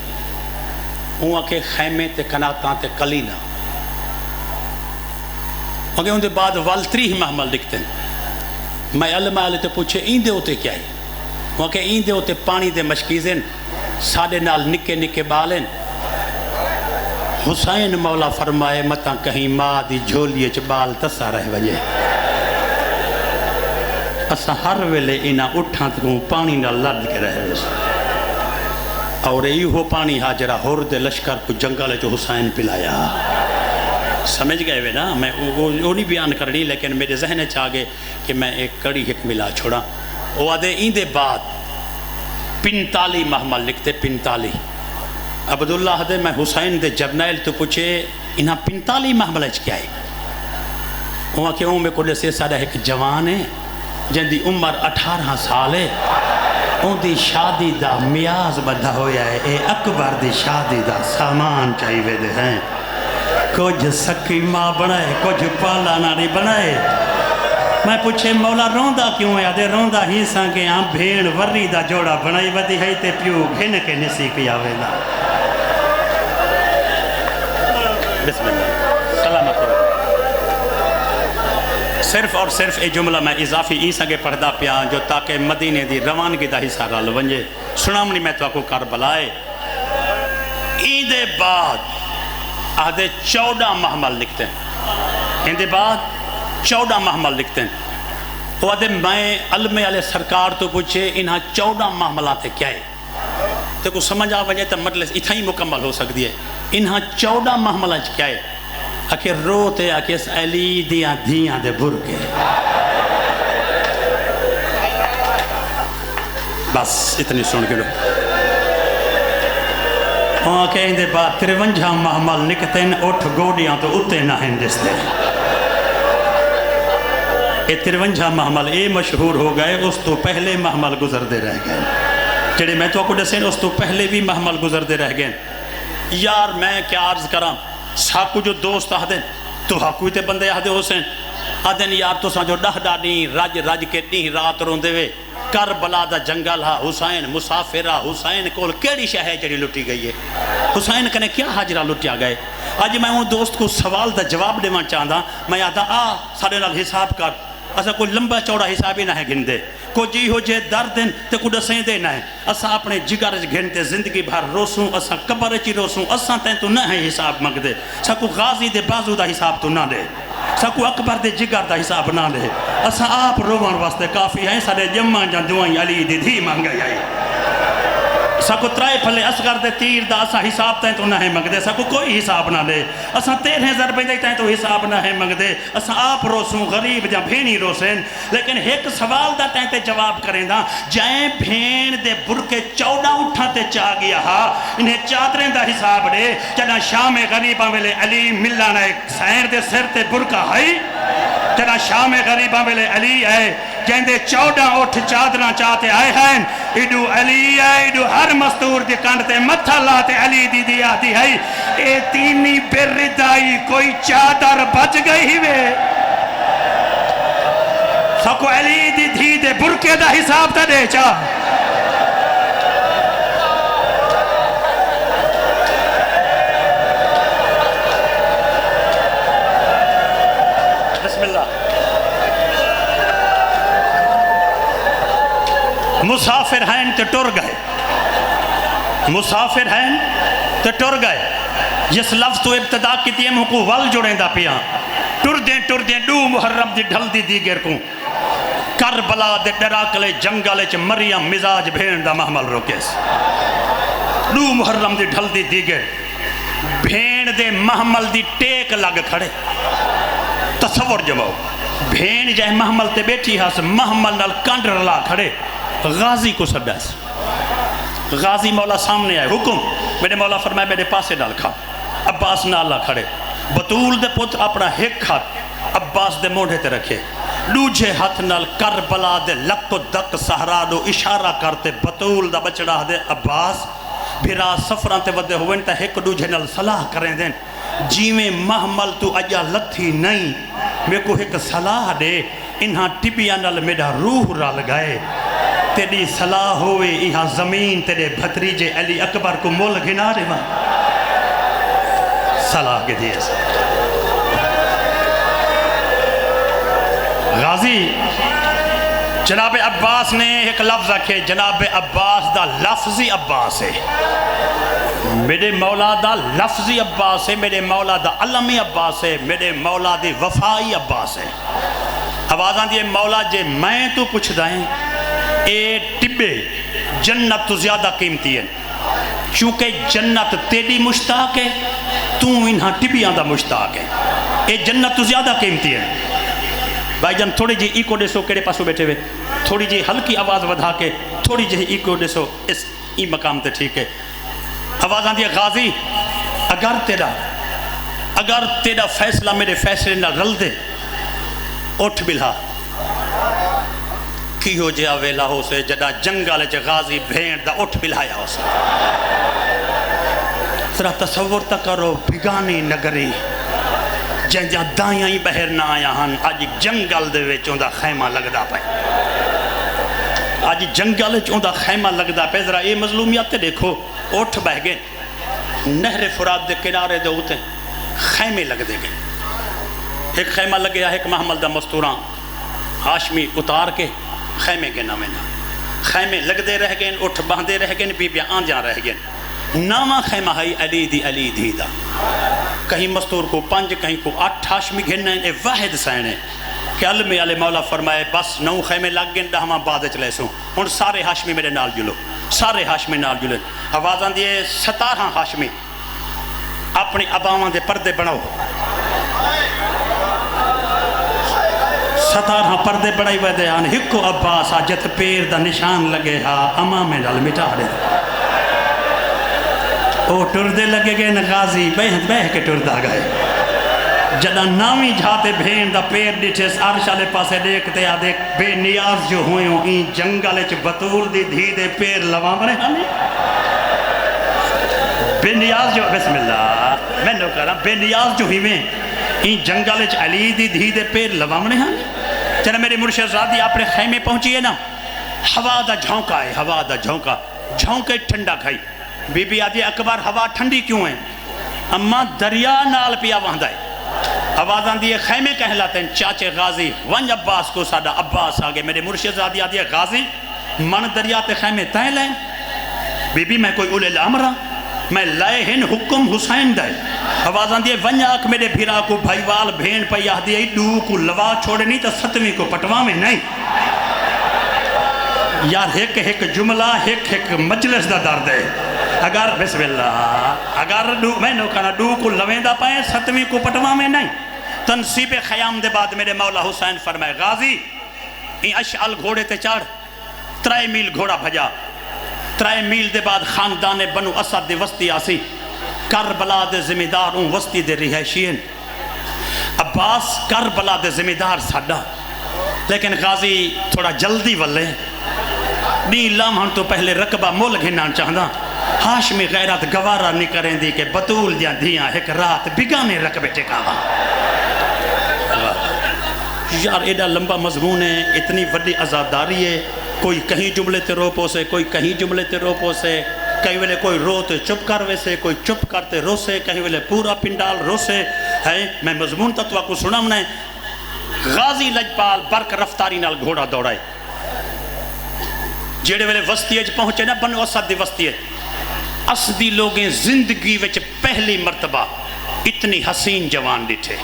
وہ آکھے خیمے تے کناتاں تے کلینا وہاں کہ ان دے بعد والتری ہی محمل لکھتے ہیں. میں علمہ علیکم پوچھے این دے ہوتے کیا ہے وہاں کہ این دے ہوتے پانی دے مشکیزیں ساڑے نال نکے نکے بالیں. حسین مولا فرمائے متاں کہیں ماں دی جھولیے چ بال تسا رہ وجے اساں ہر ویلے انہاں اٹھاں تکوں پانی نال لڑ کے رہے اور ایہو پانی حاجرہ ہور دے لشکر کو جنگل جو حسین پلایا. سمجھ گئے ہوئے نا میں وہ نہیں بیان کرنی لیکن میرے ذہن چاہ گئے کہ میں ایک کڑی حکم ملا چھوڑا. وہ آدھے این دے بعد 45 محمل لکھتے 45. عبداللہ دے میں حسین دے جرنیل تو پوچھے انہاں 45 محمل اچھ کیا ہے وہاں کہ میں کو سے سارا ایک جوان ہے جن دی عمر 18 سال ہے ان دی شادی دا میاز بدھا ہویا ہے اے اکبر دی شادی دا سامان چاہیے دے ہیں کچھ سکی ماں بنائے کچھ پالا ناری بنائے. میں پوچھے مولا روندہ کیوں ہے آدھے روندہ ہی سانگے ہاں بھیڑ وری دا جوڑا بنائی ودی ہے تے پیو گھن کے نسی کیا ویلا. بسم اللہ سلامت ہو. صرف اور صرف اے جملہ میں اضافی ای سانگے پڑھدا پیا جو تاکہ مدینے دی روانگی دا حصہ رال ونجے سنامنی میں تو آپ کو کربلائے. این دے بعد آدھے 14 محمل لکھتے ہیں ان دے بعد 14 محمل لکھتے ہیں. وہ آدھے میں علم علیہ سرکار تو پوچھے انہاں 14 محملات ہے کیا ہے تو کو سمجھ آ وجہ تو مجلس اتھا ہی مکمل ہو سکتی ہے. انہاں 14 محملات کیا ہے آکے روتے آکے اس علی دیاں دھیاں دے برکے بس اتنی سن کے لو. وہاں کہ ان دے بعد 53 محمل نکتے ہیں اٹھ گوڑیاں تو اتے نہ ہیں جس دے یہ 53 محمل اے مشہور ہو گئے اس تو پہلے محمل گزر دے رہ گئے جڑے میں تو آپ کو دسیں اس تو پہلے بھی محمل گزر دے رہ گئے. یار میں کیا عرض کرام ساکو جو دوست آدھیں تو حقوی تے بندے آدھے حسین آدھیں یار تو ساں جو ڈہ نہیں رج رج کے نہیں رات رون دے وے کربلا دا جنگل ہا حسین مسافر ہا حسین کول کیڑی شہ ہے جڑی لٹی گئی ہے حسین کنے کیا حاجرہ لٹیا گئے. آج میں ان دوست کو سوال دا جواب دے من چاہتا میں آدھا سارے نال حساب کر اسا کوئی لمبا چوڑا حساب ہی نہ ہے گھن دے کو جی ہو جے درد تے کو دسیں دے نہ ہے اسا اپنے جگر گھن تے زندگی بھر روسوں اسا قبر چی روسوں اسا تین تو نہ ہے حساب مگ دے سکو غازی دے بازو دا حساب تو نہ دے سکو اکبر دے جگر دا حساب نہ دے اسا آپ روان واسطے کافی ہیں سارے جمع جان دعائیں علی دی دھی مانگا جائے سکو ترائے پھلے اصغر دے تیر دا اسا حساب تین تو نہ ہے مگ دے سکو کوئی حساب نہ دے اسا 13 ضربے دے تین تو حساب نہ ہے مگ دے اسا آپ روسوں غریب جا بھینی روسیں لیکن ایک سوال دا تین تے جواب کریں دا جائیں بھین دے برکے 14 اٹھا تے چاہ گیا ہا انہیں چادریں دا حساب دے جنا شام غریبہ ویلے علی ملانہ ایک سائر دے سر تے برکہ ہائی جنا شام غریبہ ویلے علی ہے جہندے 14 اٹھ چادرہ چاہتے آئے ہیں ایڈو علی ہے ایڈو ہر مستور دی کانڈتے متھا لاتے علی دی دی آتی ہے اے تینی بردائی کوئی چادر بچ گئی وے سکو علی دی دھی دے برکے دا حساب تا دے چاہ بسم اللہ مسافر ہیں تو ٹر گئے مسافر ہیں تو ٹر گئے جس لفظ تو ابتدا کی تیم کو ول جڑیں دا پیا ٹر دیں دو محرم دی ڈھل دی دیگر کو کربلا دے ڈراکلے جنگلے چ مریم مزاج بھین دا محمل روکیس دو محرم دی ڈھل دی دیگر بھین دے محمل دی ٹیک لگ کھڑے تصور جماؤ بھین جائے محمل تے بیٹھی ہاس محمل نال کانڈر لا کھڑے غازی کو سڈاس غازی مولا سامنے آئے حکم میرے مولا فرمائے میرے پاسے ڈال کھا عباس نالا کھڑے بطول دے پتر اپنا ہک ہاتھ عباس دے موڑے تے رکھے دوجھے ہاتھ نال کربلا دے لک و دک سہرا دو اشارہ کرتے بطول دا بچڑا دے عباس بھرا سفران تے ودے ہوئے تا ہک دوجھے نال صلاح کریں دیں جیویں محمل تو اجا لتھی نہیں میں کو ہک صلاح دے انہاں ٹبیاں نال میرا روح را لگائے تیری صلاح ہوئے یہاں زمین تیرے بھتریجے علی اکبر کو مول گھنا رہے وہاں صلاح کے دیئے غازی جناب عباس نے ایک لفظ رکھے جناب عباس دا لفظی عباس ہے میرے مولا دا لفظی عباس ہے میرے مولا دا علمی عباس ہے میرے مولا دی وفائی عباس ہے آوازاں دیئے مولا جے میں تو پوچھ دائیں اے ٹبے جنت تو زیادہ قیمتی ہے چونکہ جنت تیری مشتاق ہے تو انہاں ٹبیاں دا مشتاق ہے اے جنت تو زیادہ قیمتی ہے بھائی جان تھوڑی جی ایکو ڈیسو کڑے پاسو بیٹھے ہوئے تھوڑی جی ہلکی آواز ودھا کے تھوڑی جی ایکو ڈیسو اس ای مقام تے ٹھیک ہے آواز آن دیا غازی اگر تیرا فیصلہ میرے فیصلے نہ رل دے اٹھ بلہا کی ہو جیا ویلا ہو سے جدا جنگل چ غازی بھین دا اٹھ بلہایا ہو سے ذرا تصور تک کرو بگانی نگری جن جا دائیاں ہی بہر نہ آیا ہن آج جنگل دے وے چوندہ خیمہ لگدا پائے آج جنگل چوندہ خیمہ لگدا پائے ذرا یہ مظلومیات دیکھو اٹھ بہ گئے نہر فرات دے کنارے دے ہوتے خیمے لگ دے گئے ایک خیمہ لگ گیا ایک محمل دا مستوراں ہاشمی اتار کے خیمے کے نامے نا خیمے لگ دے رہ گئے اٹھ باندے رہ گئے بی بیاں آن جا رہ گئے نامہ خیمہ ہے علی دی دا کہیں مستور کو 5 کہیں کو 8 ہاشمی گھننے اے واحد سینے کہ علمی علی مولا فرمائے بس 9 خیمے لگ گئے دہماں بعد چلے سوں ان سارے ہاشمی میرے نال جلو سارے ہاشمی نال جلو آوازاں دیئے 17 ہاشمی اپنی اباواں دے پردے بناؤ 17 پردے بڑائی ویدے آن ہکو عباس آجت پیر دا نشان لگے ہا امام نال مٹا دے او ٹردے لگے گئے نغازی بہ کے ٹردہ گئے جدہ نامی جھاتے بھین دا پیر ڈیٹھے عرش والے پاسے دیکھتے آ دیکھ بے نیاز جو ہوئے ہوں این جنگل چ بطول دی دھی دے پیر لواں بنے ہمیں بے نیاز جو بسم اللہ میں نو کہہ رہا بے نیاز جو ہوئے این جنگل چ علی دی دھی دے پیر لواں بنے ہمیں چلے میری مرشد زادی اپنے خیمے پہنچی ہے نا ہوا دا جھونکا ہے ہوا دا جھونکا جھونکے ٹھنڈا کھائی بی بی آدھی اکبر ہوا ٹھنڈی کیوں ہے اما دریا نال پیا وہاں ہے آوازاں دیئے خیمے کہلاتے ہیں چاچے غازی ونج عباس کو سادہ عباس آگے میرے مرشد زادی آدھی غازی من دریا تے خیمے تائیں لائیں بی بی میں کوئی اولے الامرہ میں لائے ہن حکم حسین دائے آوازاں دیئے ونجاک میرے بھیرا کو بھائیوال بھین پہ یاد دیئے دو کو لوا چھوڑے نہیں تا 7ویں کو پٹوا میں نہیں یار ایک جملہ ایک مجلس دا درد ہے اگر بسم اللہ اگر میں نو کہنا دو کو لویں دا پائیں 7ویں کو پٹوا میں نہیں تنصیب خیام دے بعد میرے مولا حسین فرمائے غازی این اشعال گھوڑے تے چاڑ 3 میل گھوڑا بھجا 3 میل دے بعد خاندان بنو اسد دے وسطی آسی کربلا دے ذمہ دار ان وسطی دے رہائشین عباس کربلا دے ذمہ دار ساڈا لیکن غازی تھوڑا جلدی والے نہیں لامحن تو پہلے رقبہ مول گھنان چاہنا ہاشمی غیرت گوارا نہیں کریں دی کہ بطول دیاں دھیاں ایک رات بگانے رقبے ٹکاوا یار ایڈا لمبا مضمون ہے، اتنی وڈی عزاداری ہے، کوئی کہیں جملے تے رو پوسے، کوئی کہیں جملے تے رو پوسے، کہیں ویلے کوئی رو تے چپ کر ویسے، کوئی چپ کرتے رو سے، کہیں ویلے پورا پنڈال رو سے ہے۔ میں مضمون تتوہ کو سنا منہ غازی لجپال برق رفتاری نال گھوڑا دوڑائے، جیڑے ویلے وسطی اج پہنچے نا بنو اسد دی وسطی اج اسدی لوگیں زندگی وچ پہلی مرتبہ اتنی حسین جوان ڈٹھے،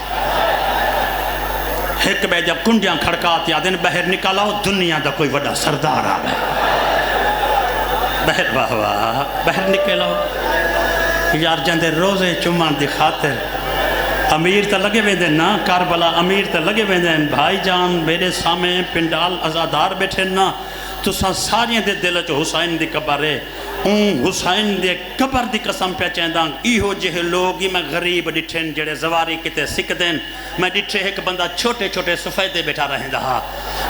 ایک بے جب کنڈیاں کھڑکات یادیں بہر نکالاؤ دنیا دا کوئی وڈا سردار آ گئے، بہر واہ واہ بہر نکلاؤ یار جندے روزے چمان دی خاطر امیر تا لگے ویندے نا، کربلا امیر تا لگے ویندے بھائی جان میرے سامنے پنڈال ازادار بیٹھے نا، تو ساریاں دے دل چو حسین دی قبر ہے، حسین دے قبر دی قسم پہ چاہنداں ایہو جہے لوگ ہی میں غریب ڈٹھیں جڑے زواری کتے سکھ دیں، میں ڈٹھے ایک بندہ چھوٹے چھوٹے صفحے بیٹھا رہیں دہا،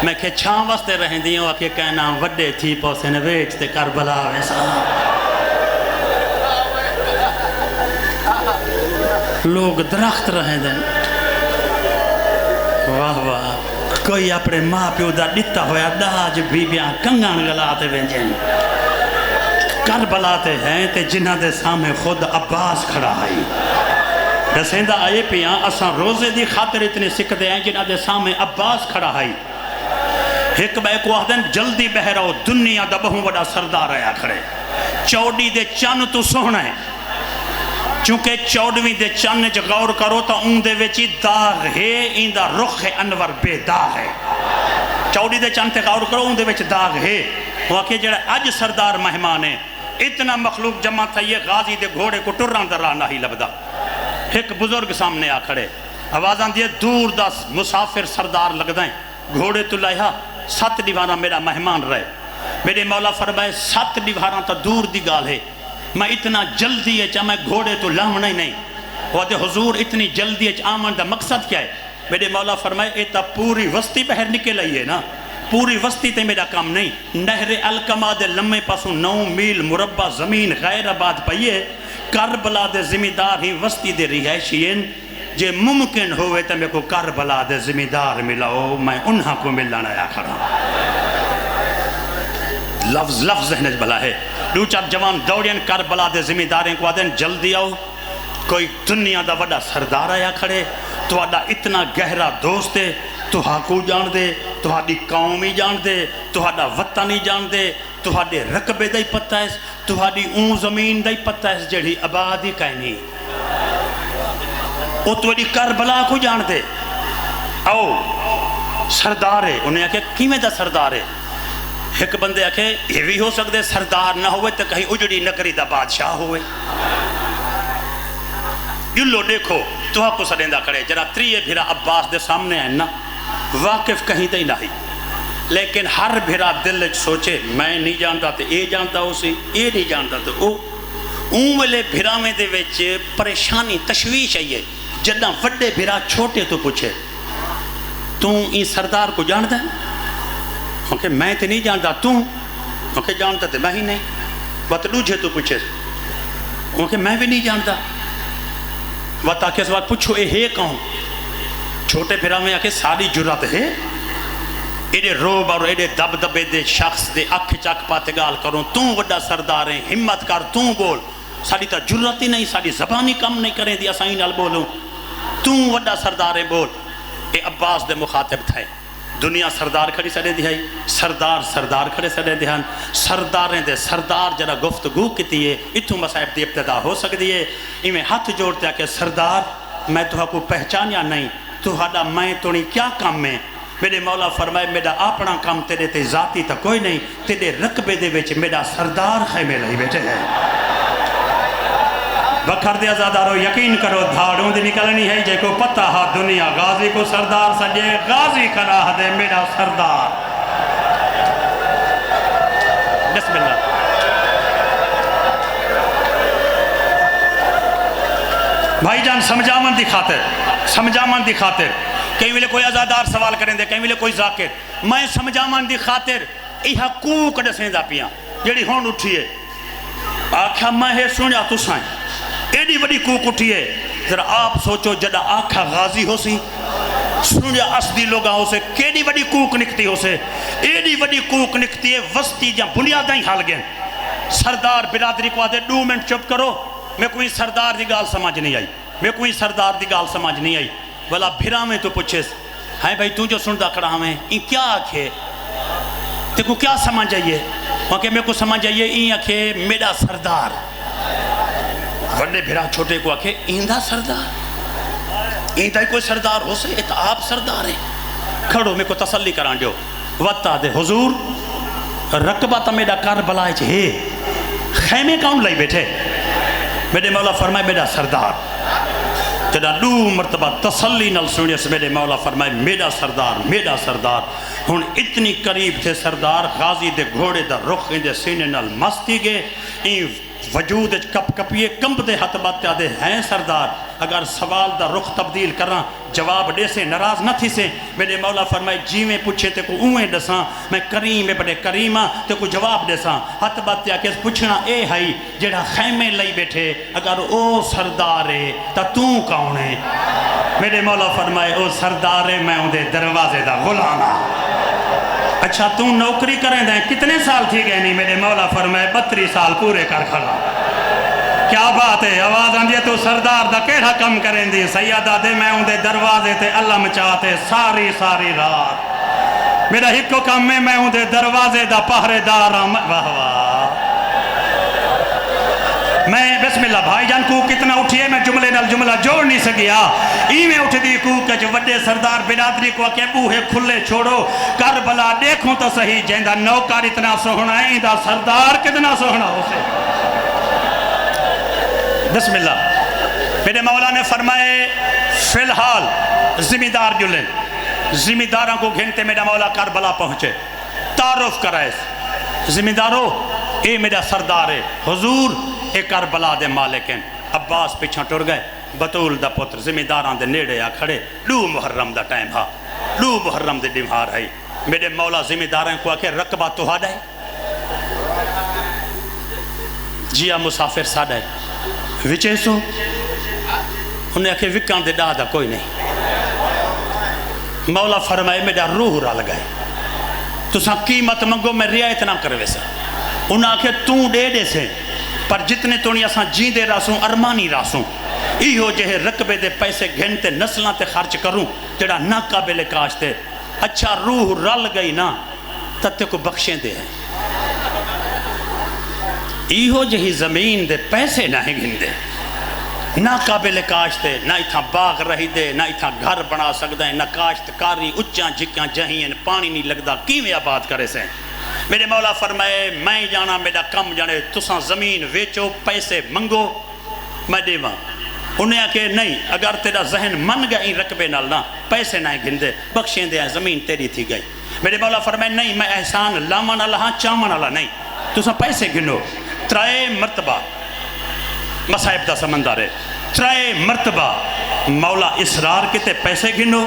میں کہ چھاں واسطے رہیں دیوں کہ کہنا وڈے تھی پوسے نویچ تے کربلا ویسا، لوگ درخت رہیں دیں، واہ واہ کوئی اپنے ماں پیو دا ڈٹا ہویا داج بیبیاں کنگان گلاتے وینجیں، کربلاتے ہیں تے جنہ دے سامنے خود عباس کھڑا آئی، دسیندہ آئے پیاں اساں روزے دی خاطر اتنے سکھ دے ہیں جنہ دے سامنے عباس کھڑا آئی، ایک بے کو آدھن جلدی بہراؤ دنیا دا بہوں وڈا سردار آیا کھڑے، چوڑی دے چان تو سونا ہے، چونکہ چوڑویں دے چانے جو غور کرو تا اون دے ویچی داغ ہے، این دا رخ انور بے داغ ہے، چوڑی دے چانے تے غور کرو اون دے ویچ داغ ہے، واقعی جڑا اج سردار مہمان ہے، اتنا مخلوق جمع تھا یہ غازی دے گھوڑے کو ٹران در رانا ہی لبدا، ایک بزرگ سامنے آ کھڑے، آوازان دیئے دور دا مسافر سردار لگ دائیں، گھوڑے تو لائیہا 7 دیوارہ میرا مہمان رہے، میرے مولا فرمائے 7 دیوارہ تا دور دی گال ہے، میں اتنا جلدی ہے چاہ میں گھوڑے تو لاؤنا ہی نہیں، وہ دے حضور اتنی جلدی ہے چاہ آمن دا مقصد کیا ہے، میرے مولا فرمائے ایتا پوری وسطی بہر نکل آئی ہے نا، پوری وسطی تے میرا کام نہیں، نہر الکما دے لمحے پاسوں 9 میل مربع زمین غیر آباد پائیے، کربلا دے زمیندار ہی وسطی دے رہائشین، جے ممکن ہوئے تے میں کو کربلا دے زمیندار ملاؤ، میں انہاں کو ملنا آیا کھڑا، لفظ ذہنج بلا ہے، دو چار جوان دوڑین کربلا دے زمینداریں کو آدھیں جلدی آؤ، کوئی دنیا دا وڈا سردار آیا کھڑے، تو آدھا اتنا گہرا دوست ہے، تو ہاکو جان دے، تو آدھی قومی جان دے، تو آدھا وطنی جان دے، تو آدھے رقبے دائی پتہ ہے، تو آدھی اون زمین دائی پتہ ہے جڑی آبادی کہیں نہیں، او تو آدھی کربلا کو جان دے، آؤ سردار ہے، انہیں آکے کیمیں دا سردار ہے، ایک بندے آکے یہ بھی ہو سکتے سردار نہ ہوئے تو کہیں اجڑی نکری دا بادشاہ ہوئے، جلو دیکھو تو آپ کو سڑیندہ کھڑے جرا 3 بھیرا عباس دے سامنے ہیں نا، واقف کہیں دے نہیں، لیکن ہر بھیرا دل سوچے میں نہیں جانتا تو اے جانتا اسی، اے نہیں جانتا تو او، اون والے بھیرا میں دے ویچ پریشانی تشویش ہے، جدہ وڈے بھیرا چھوٹے تو پوچھے تو این سردار کو جانتا ہے؟ کہ میں تے نہیں جانتا تو کہ جانتا تے میں ہی نہیں، بات دوجھے تو پوچھے کہ میں بھی نہیں جانتا، بات آکے اس وقت پوچھو اے ہے کون، چھوٹے پھرا میں آکے ساری جرات ہے، ایڈے روب اور ایڈے دب دبے دے شخص دے اکھ چاک پاتے گال کروں، تو وڈا سردار ہیں، ہمت کر تو بول، ساری تا جرات ہی نہیں، ساری زبانی کم نہیں کریں دیا سائیں نال بولوں، تو وڈا سردار ہیں بول، اے عباس دے مخاطب تھے، دنیا سردار کھڑی سڑے دیائی، سردار کھڑے سڑے دیان، سرداریں دے سردار جرا گفتگو کیتی ہے، اتھو مسائب دی ابتدا ہو سکتی ہے، میں ہاتھ جوڑتے ہیں کہ سردار میں تو کو پہچانیا نہیں، تو ہاڑا میں تو نہیں کیا کام میں، میرے مولا فرمائے میرا اپنا کام تیرے تے ذاتی تا کوئی نہیں، تیرے رقبے دے وچ میرا سردار خیمے لئی بیٹھے ہیں، بکھر دے ازادارو یقین کرو دھاڑوں دی نکلنی ہے، جے کو پتہ ہا دنیا غازی کو سردار سجے، غازی کھڑا دے میرا سردار، بسم اللہ، بھائی جان سمجھامن دی خاطر، کہیں ملے کوئی ازادار سوال کریں دے، کہیں ملے کوئی ذاکر، میں سمجھامن دی خاطر ای حقوق دسیں دا پیاں، جڑی ہون اٹھئے، آکھا میں ہے سنیا تو سائیں، ایڈی بڑی کوک اٹھئے، ذرا آپ سوچو جڑا آکھا غازی ہو سی سنیا اسدی لوگا ہو سے کیڑی وڈی کوک نکتی ہو سے ایڈی وڈی کوک نکتی ہے وسطی جہاں بنیادیں ہی حال گئے سردار برادری کو آدھے 2 منٹ چپ کرو میں کوئی سردار دی گال سمجھ نہیں آئی میں کوئی سردار دی گال سمجھ نہیں آئی والا بھرا میں تو پوچھے ہائے بھائی تو جو سندہ کھڑا ہمیں این کیا آکھے تے کو کیا سمجھ آئیے وہاں کہ میں کو سمجھ آئیے این آکھے میرا سردار وڈے بھرا چھوٹے کو آکھے این دا سردار این دا کوئی سردار ہو سے تو آپ سردار ہیں کھڑو میں کو تسلی کران دیو وقتا دے حضور رقبہ تا میرا کربلا ہے خیمے کون لئی بیٹھے میرے مولا فرمائے میرا سردار جدا 2 مرتبہ تسلی نل سنیا سے میرے مولا فرمائے میرا سردار ہن اتنی قریب تھے سردار غازی دے گھوڑے دا رخ دے سینے نل مستی گئے این وجود کپ کپیے کمپ دے ہاتھ باتے دے ہیں سردار اگر سوال دا رخ تبدیل کرنا جواب دے سے ناراض نہ تھی سے میرے مولا فرمائے جی میں پوچھے تے کو اوہیں دساں میں کریم بڑے کریمہ تے کو جواب دساں ہاتھ باتے آکے پوچھنا اے ہائی جڑا خیمے لئی بیٹھے اگر او سردار ہے تا تو کون ہے میرے مولا فرمائے او سردار ہے میں اندے دروازے دا غلامہ اچھا تو نوکری کریں دیں کتنے سال تھی گئے نہیں میرے مولا فرمائے 32 سال پورے کر کھڑا کیا بات ہے آواز آن دیا تو سردار دا کیڑا کم کریں دی سیادہ دے میں اندے دروازے تے اللہ مچاتے ساری رات میرا ہکو کم میں اندے دروازے دا پہرے دار واہ واہ میں بسم اللہ بھائی جان کو کتنا اٹھئے میں جملے نال جملہ جوڑ نہیں سکیا ای میں اٹھ دی کو کہ جو وڈے سردار برادری کو کہ بوہے کھلے چھوڑو کربلا دیکھوں تو صحیح جہندہ نوکار اتنا سوہنا ہے دا سردار کتنا سوہنا ہو سے بسم اللہ میرے مولا نے فرمائے فی الحال ذمہ دار جلیں ذمہ داراں کو گھنٹے میرا مولا کربلا پہنچے تعارف کرائے ذمہ دارو اے میرا سردار ہے حضور اے کربلا دے مالک ہیں عباس پیچھا ٹر گئے بطول دا پتر ذمہ داراں دے نیڑے آ کھڑے 2 محرم دا ٹائم ہا 2 محرم دے ڈمہار ہے میرے مولا ذمہ داراں کو آکے رقبہ تو ہاڑا ہے جیا مسافر ساڑا ہے وچے سو انہیں آکے وکان دے ڈادا کوئی نہیں مولا فرمائے میرا روح را لگائے تو ساں قیمت منگو میں رعایت نہ کروے سا انہیں آکے توں دے سے پر جتنے تونی اساں جین دے راسوں ارمانی راسوں ایہو جہے رقبے دے پیسے گھنتے نسلان تے خرچ کروں تیڑا نہ قابل کاشتے اچھا روح رل گئی نا تتے کو بخشیں دے ہیں ایہو جہی زمین دے پیسے نہ گھن دے نہ قابل کاشتے نہ اتھا باغ رہی دے نہ اتھا گھر بنا سکتا ہے نہ کاشت کاری اچھاں جھکاں جہیں پانی نہیں لگتا کیویں آباد کرے سے میرے مولا فرمائے میں جانا میرا کم جانے تساں زمین ویچو پیسے منگو میں دیواں انہیں آکے نہیں اگر تیرا ذہن من گئی رقبے نال نہ پیسے نہ گھن دے بخشیں دے زمین تیری تھی گئی میرے مولا فرمائے نہیں میں احسان لامان اللہ چامان اللہ نہیں تساں پیسے گھنو 3 مرتبہ مصائب دا سمندر ہے 3 مرتبہ مولا اسرار کتے پیسے گھنو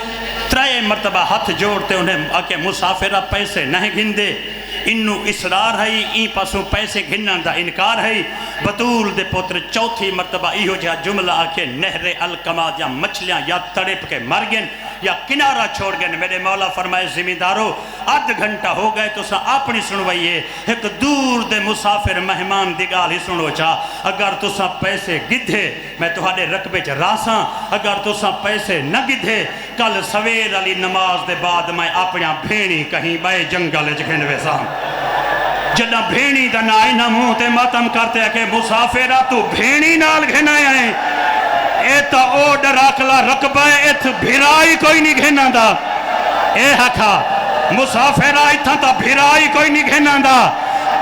3 مرتبہ ہاتھ جوڑتے انہیں آکے مسافرہ پیسے نہ گھن دے انو اسرار ہے این پاسوں پیسے گھنن دا انکار ہے بطول دے پوتر 4 مرتبہ ایہو جہاں جملہ آکے نہر الکماد یا مچھلیاں یا تڑپ کے مر گئن یا کنارہ چھوڑ گئن میرے مولا فرمائے ذمہ دارو 8 گھنٹہ ہو گئے تو سا اپنی سنوائیے ایک دور دے مسافر مہمان دگال ہی سنو چاہ اگر تو سا پیسے گدھے میں تہاڈے رقبے چ راساں اگر تو سا پیسے نہ گدھے کل سویر علی نماز دے بعد میں اپنیا بھینی کہیں بے جنگل جگن ویساں جنہ بھینی دا نائی نہ منہ تے ماتم کرتے ہیں کہ مسافرہ تو بھینی نال گھنائے ہیں ایتا او ڈراکلا رقبہ ایت بھیرائی کوئی نہیں گھنا دا اے حقا مسافرہ ایتا تا بھیرائی کوئی نہیں گھنا دا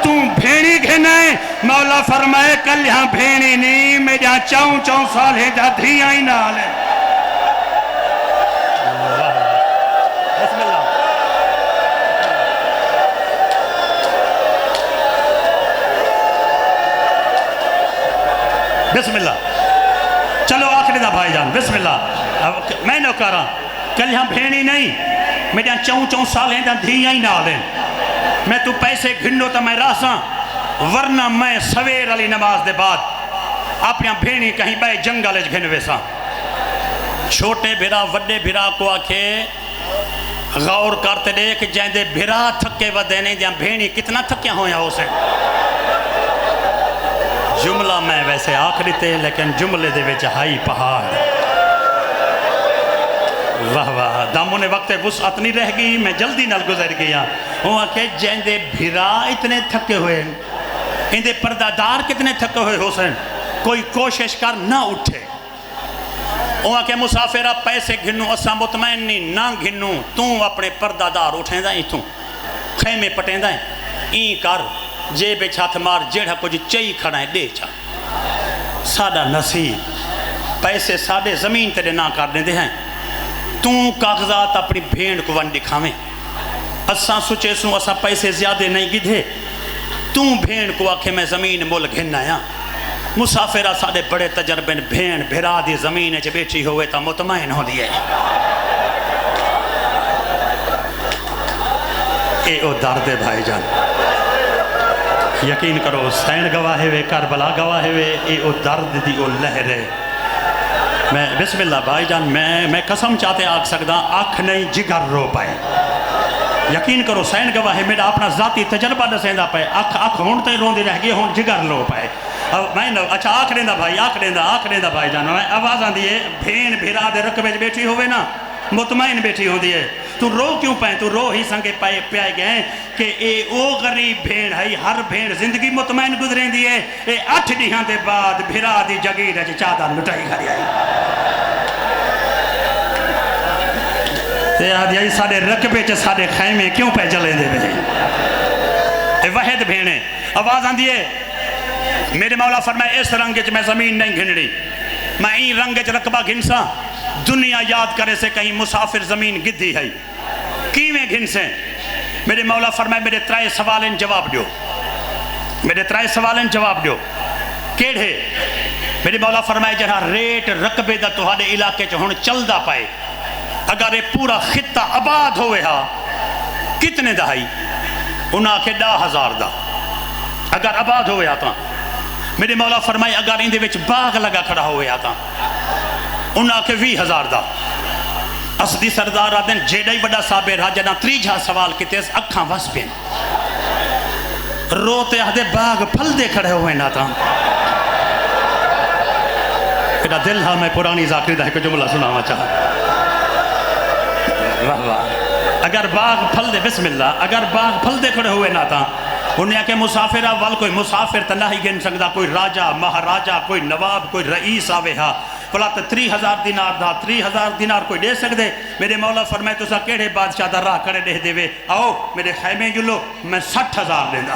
تو بھینی گھنائے مولا فرمائے کل یہاں بھینی نہیں میں جہاں 4 سال ہے جہاں دھیاں ہی نال ہے بسم اللہ بسم اللہ چلو آخری دا بھائی جان بسم اللہ میں نوکارا کل یہاں بھینی نہیں میں جہاں 4 سال ہیں جہاں دھیاں ہی نال ہیں میں تو پیسے گھنو تا میں راساں ورنہ میں سویر علی نماز دے بعد اپنی بھینی کہیں بے جنگل گھنوے ساں چھوٹے بھرا وڈے بھرا کو آکھے غور کرتے دیکھ جیندے بھرا تھکے ودے نہیں دیاں بھینی کتنا تھکیا ہویا اسے جملہ میں ویسے آکھ دیتے لیکن جملے دے وچ ہائی پہاڑ واہ واہ داموں نے وقت وسعت نہیں رہ گئی میں جلدی نال گزر گیا وہ آکھے جیندے بھرا اتنے تھکے ہوئے اندے پردہ کتنے تھکے ہوئے حسین کوئی کوشش کر نہ اٹھے وہاں کے مسافرہ پیسے گھنوں اسا مطمئن نہیں نہ گھنوں تو اپنے پردہ دار اٹھیں دائیں تو خیمے پٹیں دائیں این کر جیب چھات مار جیڑا کچھ چئی کھڑا ہے دے چا سادہ نصیب پیسے سادے زمین تیرے نہ کر دیں دے ہیں تو کاغذات اپنی بھینڈ کو ون دکھاویں اسا سوچے سوں اسا پیسے زیادہ نہیں گدھے تو بھینڈ کو آکھے میں زمین مول گھننا یا مسافرہ ساڑے بڑے تجربے بھین بھرا دی زمین چے بیٹھی ہوئے تا مطمئن ہو دیئے اے او درد بھائی جان یقین کرو حسین گواہ ہوئے کربلا گواہ ہوئے اے او درد دی او لہرے میں بسم اللہ بھائی جان میں قسم چاہتے آکھ سکتا آنکھ نہیں جگر رو پائے یقین کرو حسین گواہ ہے میرا اپنا ذاتی تجربہ دسیندہ پائے آنکھ ہونتے روندے رہ گئے ہون جگر رو پائے اچھا آکھ دیندہ بھائی جان آواز آن دیئے بھین بھیرا دے رقبے بیٹھی ہوئے نا مطمئن بیٹھی ہو دیئے تو رو کیوں پائیں تو رو ہی سنگے پائے گئے کہ اے او غریب بھین ہے ہر بھین زندگی مطمئن گزریں دیئے اے 8 دیہاں دے بعد بھیرا دی جگیر ہے چادر لٹائی گھری آئی تے آدھی آئی ساڑے رقبے چے ساڑے خیمے کیوں پہ جلے دے بھیں اے وحد بھینے آواز آن دیئے میرے مولا فرمائے اس رنگے چ میں زمین نہیں گھنڑی میں این رنگے چ رقبہ گھنسا دنیا یاد کرے سے کہیں مسافر زمین گدھی ہے کیویں گھنسیں میرے مولا فرمائے میرے 3 سوالیں جواب دیو کیڑے میرے مولا فرمائے جہاں ریٹ رقبے دا تہاڈے علاقے چ ہن چلدا پائے اگر یہ پورا خطہ آباد ہوئے ہاں کتنے دا ہے انہاں کے 10,000 دا اگر آباد ہوئے آتا میرے مولا فرمائے اگر اندے وچ باغ لگا کھڑا ہوئے آتا انہاں کے 20,000 دا اسدی سردار آدھیں جیڑا ہی بڑا صابر رہا جنا 3 سوال کیتے اس اکھاں وس پین روتے آدھے باغ پھل دے کھڑے ہوئے نا تا میرا دل ہاں میں پرانی ذاکری دا ہے کہ جملہ سناوا چاہا اگر باغ پھل دے بسم اللہ اگر باغ پھل دے کھڑے ہوئے نا تا انہیں کہ مسافر اول کوئی مسافر تا نہیں گن سکتا کوئی راجہ مہاراجہ کوئی نواب کوئی رئیس آوے ہاں بلا تو 3,000 دینار دا 3,000 دینار کوئی دے سکتے میرے مولا فرمائے تو سا کیڑے بادشاہ دا راہ کھڑے دے دے وے آؤ میرے خیمے جلو میں 60,000 دینا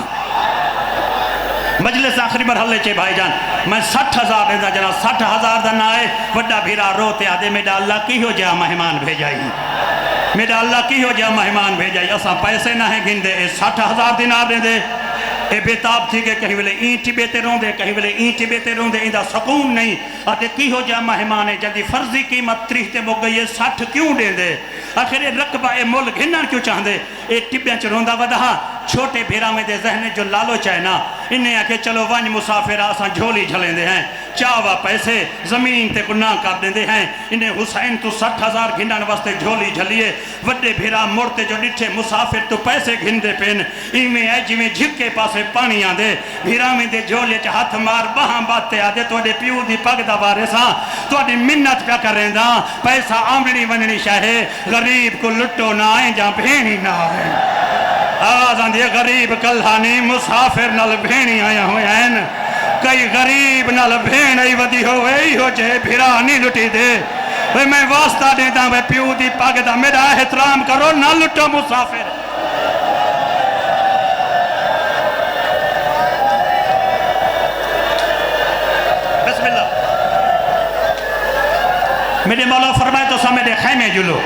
مجلس آخری مرحلے چے بھائی جان میں 60,000 دینا جنا 60,000 دا نہ آئے وڈا بھیرا روتے آدھے میرا اللہ کی ہو جا مہمان بھیجائی میرا اللہ کی ہو جا مہمان بھیجائی اسا پیسے نہ ہیں گن دے 60,000 دینار دے دے اے بیتاب تھی کہ کہیں بلے اینٹی بیتے رون دے کہیں بلے اینٹی بیتے رون دے اندہ سکون نہیں آتے کی ہو جا مہمانے جدی فرضی قیمت 30 تے مگ گئی 60 کیوں دے دے آخر رقبہ اے مول گھنن کیوں چاہن دے اے ٹبیاں چ روندہ ودہا چھوٹے بھیرا میں دے ذہنے جو لالو چاہنا انہیں آکے چلو ونج مسافر آسان جھولی جھلیں دے ہیں چاوا پیسے زمین تے گناہ کر دیں دے ہیں انہیں حسین تو 60,000 گھنن واسطے جھولی جھلیے وڈے بھیرا مرتے جو ڈٹھے مسافر تو پیسے گھن دے پین ایمیں ہے جی میں جھک کے پاسے پانی آن دے بھیرا میں دے جھولے چا ہاتھ مار باہاں باتے آدھے تو اڈے پیو دی پگ دا وارثاں تو اڈی منت پیا کریں دا پیسہ آمڑی وننی شاہے غریب کو لٹو نہ آئیں جہاں بھینی نہ آئیں آواز آن دیئے غریب کلہانی مسافر نل بھینی آیا ہوئے ہیں کئی غریب نل بھین ای ودی ہوئے ای ہو جے بھیرانی لٹی دے میں واسطہ دیتا میں پیو دی پاگ دا میرا احترام کرو نہ لٹو مسافر بسم اللہ میرے مولا فرمائے تو سا میرے خیمے جلو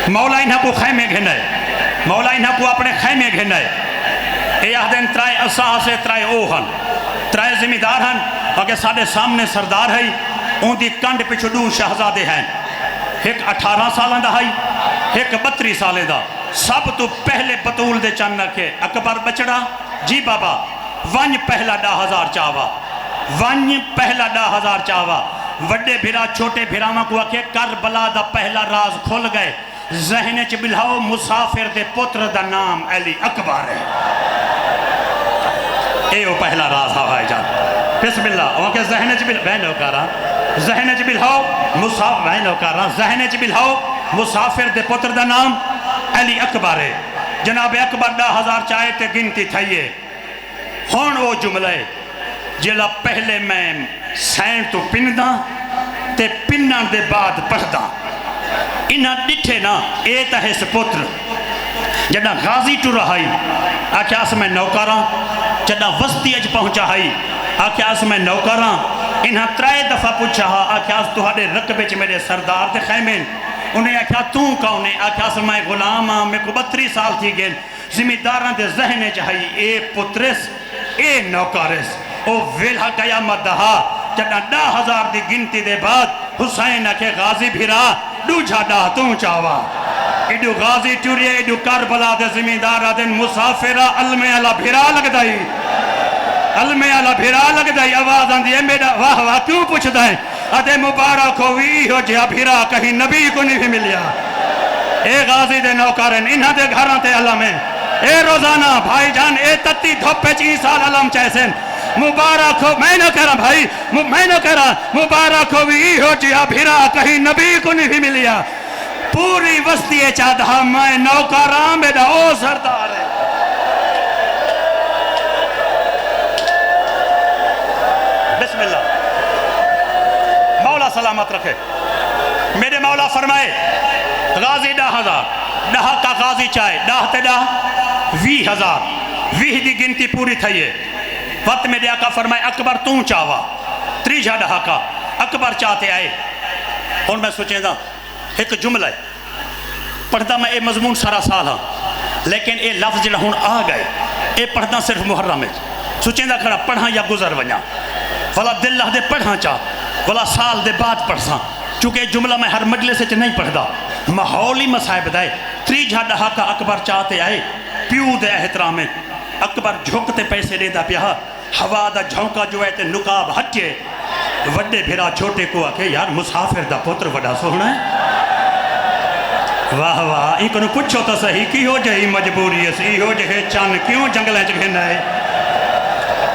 مولا انہا کو خیمے گھنائے مولا انہا کو اپنے خیمے گھنائے اے آدھیں ترائے اساہ سے ترائے اوہن ترائے زمیدار ہیں اگر ساڑھے سامنے سردار ہے ان دی کنڈ پہ چھڑوں شہزادے ہیں ایک 18 سالہ دا ہے ایک 32 سالہ دا سب تو پہلے بطول دے چند کے اکبر بچڑا جی بابا ونج پہلا 10,000 چاوا ونج پہلا 10,000 چاوا وڈے بھرا چھوٹے بھراواں کو آکھے کربلا دا پہلا راز کھل گئے ذہن چ بلھاؤ مسافر دے پتر دا نام علی اکبر ہے اے وہ پہلا راز ہا بھائی جان بسم اللہ وہ کہ ذہن چ بلھاؤ بہن اوکارا ذہن چ بلھاؤ مسافر بہن اوکارا ذہن چ بلھاؤ مسافر دے پتر دا نام علی اکبر ہے جناب اکبر 10,000 چاہے تے گنتی تھائیے ہون وہ جملے جلا پہلے میں سین تو پندہ تے پنن دے بعد پڑھدا انہاں ڈٹھے نا اے تہے سپوتر جڑا غازی ٹو رہائی آکھیا اس میں نوکاراں جڑا وسطی اج پہنچا ہائی آکھیا اس میں نوکاراں انہاں 3 دفعہ پوچھا ہا آکھیا اس تہاڈے رقبے چ میرے سردار تے خیمین انہیں آکھیا توں کون ہے آکھیا اس میں غلام ہاں میں کو 32 سال تھی گئے زمینداراں دے ذہن چاہیے اے پترس اے نوکارس او ویلہ قیامت دہا جڑا 10,000 دی گنتی دے بعد حسین کے غازی بھیرا ڈو جھاڑا توں چاوا ایڈو غازی ٹوریے ایڈو کربلا دے زمیندارہ دن مسافرہ علم علا بھیرا لگ دائی علم علا بھیرا لگ دائی آواز آن دیئے میرا واہ واہ کیوں پوچھ دائیں ادھے مبارک ہوئی ہو جہاں بھیرا کہیں نبی کو نہیں بھی ملیا اے غازی دے نوکارن انہاں دے گھران تے علم ہے اے روزانہ بھائی جان اے تتی دھوپے 4 سال علم چاہسن مبارک ہو میں نہ کہہ رہا بھائی میں نہ کہہ رہا مبارک ہوئی ہو جہاں بھیرا کہیں نبی کو نہیں بھی ملیا پوری وسطی چاہدہ میں نوکاران میرا او سردار ہے بسم اللہ مولا سلامت رکھے میرے مولا فرمائے غازی 10,000 10 کا غازی چاہے 10 تے 20,000 20 دی گنتی پوری تھائیے وقت میں دیا کا فرمائے اکبر توں چاہوا 3 کا اکبر چاہتے آئے اور میں سوچیں دا ایک جملہ ہے پڑھتا میں اے مضمون سارا سال ہاں لیکن اے لفظ جڑا ہون آ گئے اے پڑھتا صرف محرم ہے سوچیں دا کھڑا پڑھا یا گزر ونیا ولا دل لہ دے پڑھا چاہ ولا سال دے بعد پڑھساں چونکہ جملہ میں ہر مجلے سے نہیں پڑھدا ماحولی مسائب دائے 3 کا اکبر چاہتے آئے پیو دے احترام اکبر جھوکتے پیسے دے دا پیا ہوا دا جھونکا جو ہے تے نقاب ہٹے وڈے بھیرا چھوٹے کو آکے یار مسافر دا پتر وڈا سونا ہے واہ واہ ایک انہوں پوچھو تو صحیح کی ہو جہی مجبوری ہے سی ہو جہے چان کیوں جنگلیں چکھنا ہے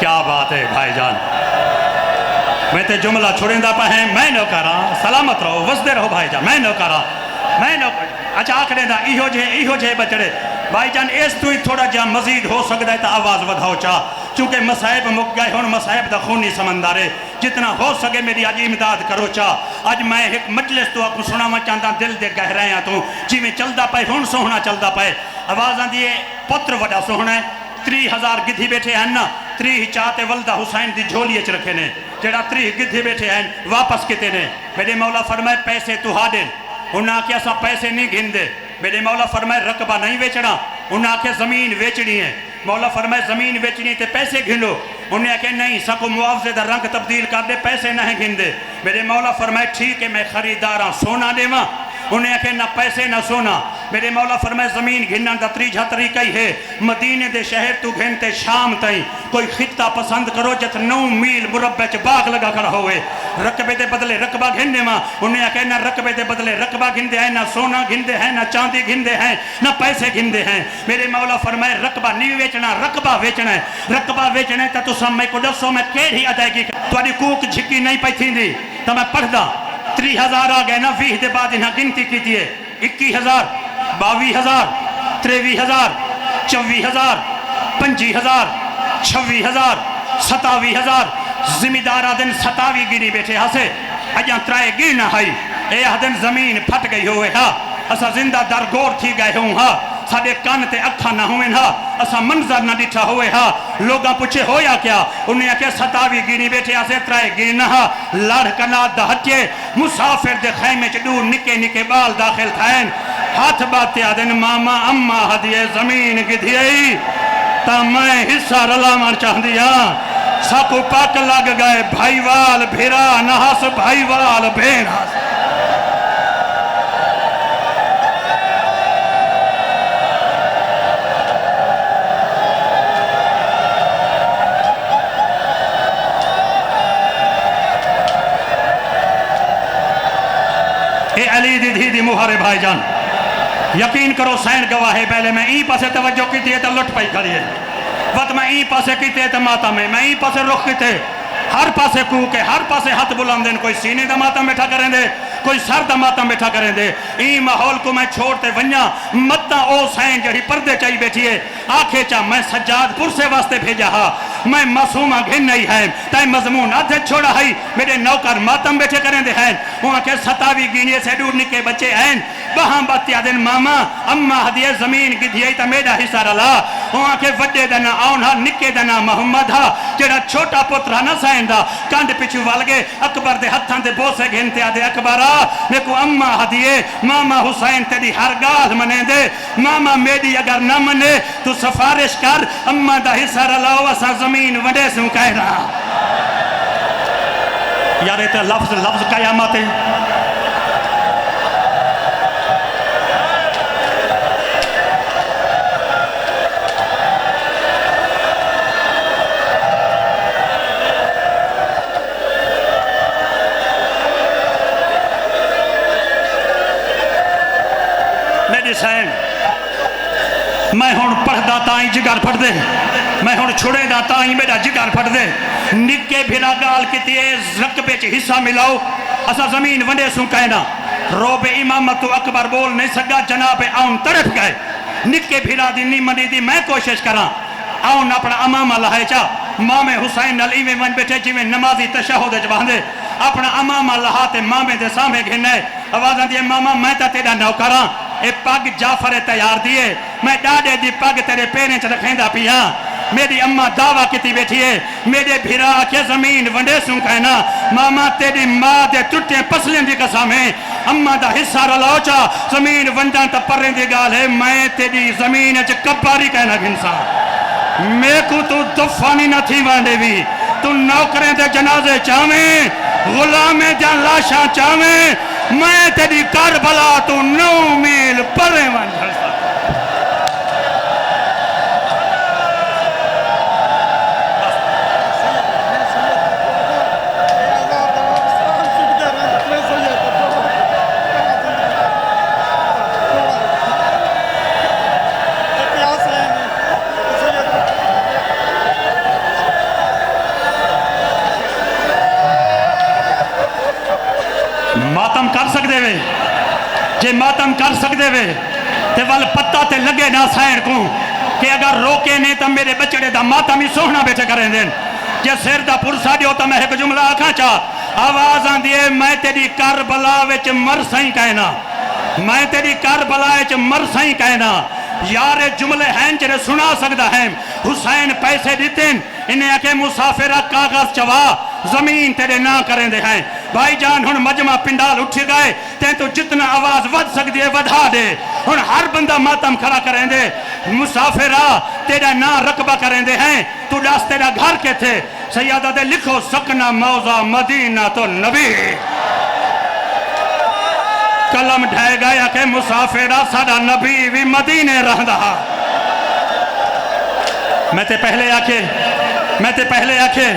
کیا بات ہے بھائی جان میں تے جملہ چھوڑیں دا پہ ہیں میں نو کرا سلامت رہو وزدے رہو بھائی جان میں نو کرا اچھا آکھنے دا ایہو جہے بچڑے بھائی جان اس تو ہی تھوڑا جہاں مزید ہو سکتا ہے تا آواز ودھاؤ چاہ چونکہ مسائب مک گئے ہون مسائب دا خونی سمندر ہے جتنا ہو سکے میری آج امداد کرو چاہ آج میں ایک مجلس تو آپ سنا میں چاہتا دل دے گہ رہے ہیں تو جی میں چلدا پائے ہون سوہنا چلدا پائے آوازاں دیئے پتر وڈا سوہنا ہے 30,000 گدھی بیٹھے ہیں نا 30 چاہتے ولدہ حسین دی جھولی اچ رکھے نے جڑا 30 گدھی بیٹھے ہیں واپس کتے نے میرے مولا فرمائے پیسے تو ہاڈن انہاں کیا سا پیسے نہیں گھن دے میرے مولا فرمائے رقبہ نہیں بیچنا انہاں کے زمین ویچنی ہے مولا فرمائے زمین بیچنی تے پیسے گھنو انہیں کہے نہیں سکو معاوضے دا رنگ تبدیل کر دے پیسے نہیں گھن دے میرے مولا فرمائے ٹھیک ہے میں خریداراں سونا دے ماں انہیں کہے نہ پیسے نہ سونا میرے مولا فرمائے زمین گھنن دا تریجہ طریقہ ہی ہے مدینے دے شہر تو گھنتے شام تائیں کوئی خطہ پسند کرو جت 9 میل مربع چ باغ لگا کر ہوئے رقبے دے بدلے رقبہ گھن دے ماں انہیں کہے نہ رقبے دے بدلے رقبہ گھن دے ہیں نہ سونا گھن دے ہیں نہ چاندی گھن دے ہیں نہ پیسے گھن دے ہیں میرے مولا فرمائے رقبہ نہیں ویچنا رقبہ ویچنا ہے تا تو سم میں کو دسو میں کیڑی ادائیگی تواڈی کوک جھکی نہیں پئی تھیندی تا میں پڑھدا 30,000 آ گئے نا 20 دے بعد انہاں گنتی کی دیئے 21,000 22,000 23,000 24,000 25,000 26,000 27,000 زمیندارہ دن 27 گنی بیٹھے ہاں سے اجاں 3 گرنا ہائی اے دن زمین پھٹ گئی ہوئے ہاں اسا زندہ درگور تھی گئے ہوں ہاں ساڑے کان تے اکھا نہ ہوئے ہاں اسا منظر نہ ڈٹھا ہوئے ہاں لوگاں پوچھے ہویا کیا انہیں کہا 27 گنی بیٹھے ہاں سے 3 گرنا ہاں لڑ کنا دہچے مسافر دے خیمے چڈو نکے نکے بال داخل تھائیں ہاتھ باتے آدن ماما اما ہدیے زمین گدھیئی تا میں حصہ رلا مار چاہ دیا ساکو پاک لگ گئے بھائی وال بھیرا نہاس بھائی وال بھیرا اے علی دی دھی دی مہر بھائی جان یقین کرو سین گواہ ہے پہلے میں ای پاسے توجہ کی تھی تو لٹ پائی کھڑی ہے وقت میں ای پاسے کی تھی تو ماتم میں ای پاسے رخ کی تھی ہر پاسے کوکے ہر پاسے ہاتھ بلند دیں کوئی سینے دا ماتم بیٹھا کریں دے کوئی سر دا ماتم بیٹھا کریں دے ای ماحول کو میں چھوڑتے ونیا متہ او سین جڑی پردے چاہی بیٹھی ہے آکھے چاہ میں سجاد پور سے واسطے بھیجا ہاں میں معصومہ گھن نہیں ہے تائیں مضمون آدھے چھوڑا ہے میرے نوکر ماتم بیٹھے کریں دے ہیں وہاں کے 27 گینیے سے دور نکے بچے ہیں وہاں باتیا دن ماما اما ہدیے زمین کی دھیئی تا میڈا حصہ رلا وہاں کے وڈے دنا آؤنہ نکے دنا محمد ہا جڑا چھوٹا پترہ نہ سائن دا کانڈ پچھو والگے اکبر دے ہتھاں دے بوسے گھنتے آدھے اکبرہ میں کو اما ہدیے ماما حسین تیری ہر گاہ منے دے ماما میڈی اگر نہ منے تو سفارش کر اما دا حصہ رلاو اسا زمین وڈے سے کہہ رہا یار یہ لفظ قیامت ہے میں ہون پڑھ دا تائیں جگر پڑھ دے میں ہون چھوڑے دا تائیں میرا جگر پڑھ دے نکے بھیرا گال کی تیز رقبے چے حصہ ملاؤ اسا زمین ونڈے سوں کہنا روب امامت اکبر بول نہیں سکا جناب آؤن طرف گئے نکے بھیرا دی نہیں منی دی میں کوشش کرا آؤن اپنا امامہ لہائے چا مام حسین علی میں ون بیٹھے جی میں نمازی تشہد جباندے اپنا امامہ لہاتے مامے دے سامنے گھنے آوازاں دیئے ماما میں تا تیرا نوکراں اے پاگ جعفر تیار دیئے میں ڈاڑے دی پاگ تیرے پیریں چھ رکھیں دا پیا میری اممہ دعویٰ کتی بیٹھی ہے میرے بھیرا کے زمین ونڈے سوں کہنا ماما تیری ماں دے ٹوٹے پسلیں دی قسمیں اممہ دا حصہ رلاؤ چا زمین ونڈاں تا پریں دی گال ہے میں تیری زمین چھ کباری کہنا گھنسا میں کو تو دفانی نہ تھی وانڈے بھی تو نوکریں دے جنازے چاہویں غلامیں جان لاشاں چاہویں میں تیری کربلا تو 9 میل پرے وانڈھر سا ماتم کر سکتے ہوئے جے ماتم کر سکتے ہوئے تے وال پتہ تے لگے نہ سائن کو کہ اگر روکے نہیں تو میرے بچڑے دا ماتم ہی سوہنا بیٹھے کریں دیں جے سیر دا پرسا دیو تو میں ایک جملہ آکھاں چاہ آوازاں دیئے میں تیری کربلا وچ مر سائیں کہنا میں تیری کربلا وچ مر سائیں کہنا یار جملے ہیں جنہیں سنا سکتا ہے حسین پیسے دیتے انہیں اکے مسافرہ کاغذ چوا زمین تیرے نہ کریں دے ہیں بھائی جان ہن مجمع پنڈال اٹھ گئے تین تو جتنا آواز ود سکتی ہے ودھا دے ہن ہر بندہ ماتم کھڑا کریں دے مسافرہ تیرا نا رقبہ کریں دے ہیں تو ڈاس تیرا گھر کے تھے سیادہ دے لکھو سکنہ موضع مدینہ تو نبی کلم ڈھائے گیا کہ مسافرہ ساڑا نبی بھی مدینے رہ دہا میں تے پہلے آکے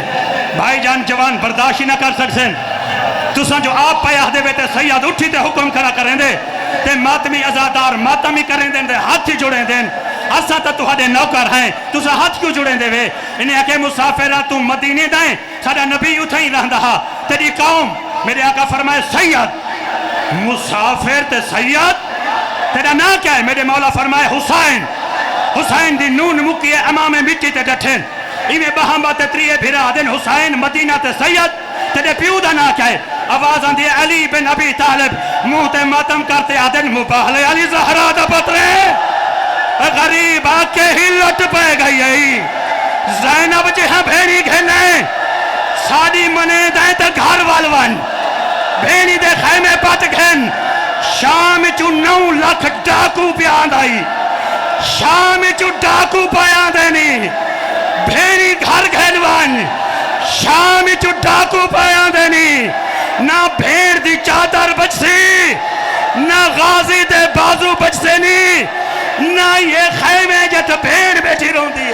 بھائی جان جوان برداشی نہ کر سکسن تُساں جو آپ پیاہ دے بیتے سید اٹھی تے حکم کرا کریں دے تے ماتمی ازادار ماتمی کریں دیں دے ہاتھ ہی جڑیں دیں اساں تو ہڈے نوکر ہیں تُساں ہاتھ کیوں جڑیں دے وے انہیں آکے مسافرہ تو مدینے دائیں ساڑا نبی اتھا ہی رہ دہا تیری قوم میرے آقا فرمائے سید مسافر تے سید تیرا نا کیا ہے میرے مولا فرمائے حسین دی نون مکی امام مٹی تے ڈٹھیں ایویں بہم باتے تریے بھیرا دن حسین مدینہ تے سید تیرے پیو دا نا کیا ہے آوازاں دی علی بن ابی طالب منہ تے ماتم کرتے آدن مباہلے علی زہرہ دا پترے غریب آکے ہی لٹ پہ گئی ہے زینب جہاں بھیڑی گھنے ساڑی منے دائیں تے گھر والوان بھیڑی دے خیمے پات گھن شام چو 9 لاکھ ڈاکو پیان دائی شام چو ڈاکو پیان دینی بھیڑی گھر گھنوان شام چو ڈاکو پیان دینی نہ بھیڑ دی چادر بچ سی نہ غازی دے بازو بچ سینی نہ یہ خیمے جت بھیڑ بیٹھی رہن دی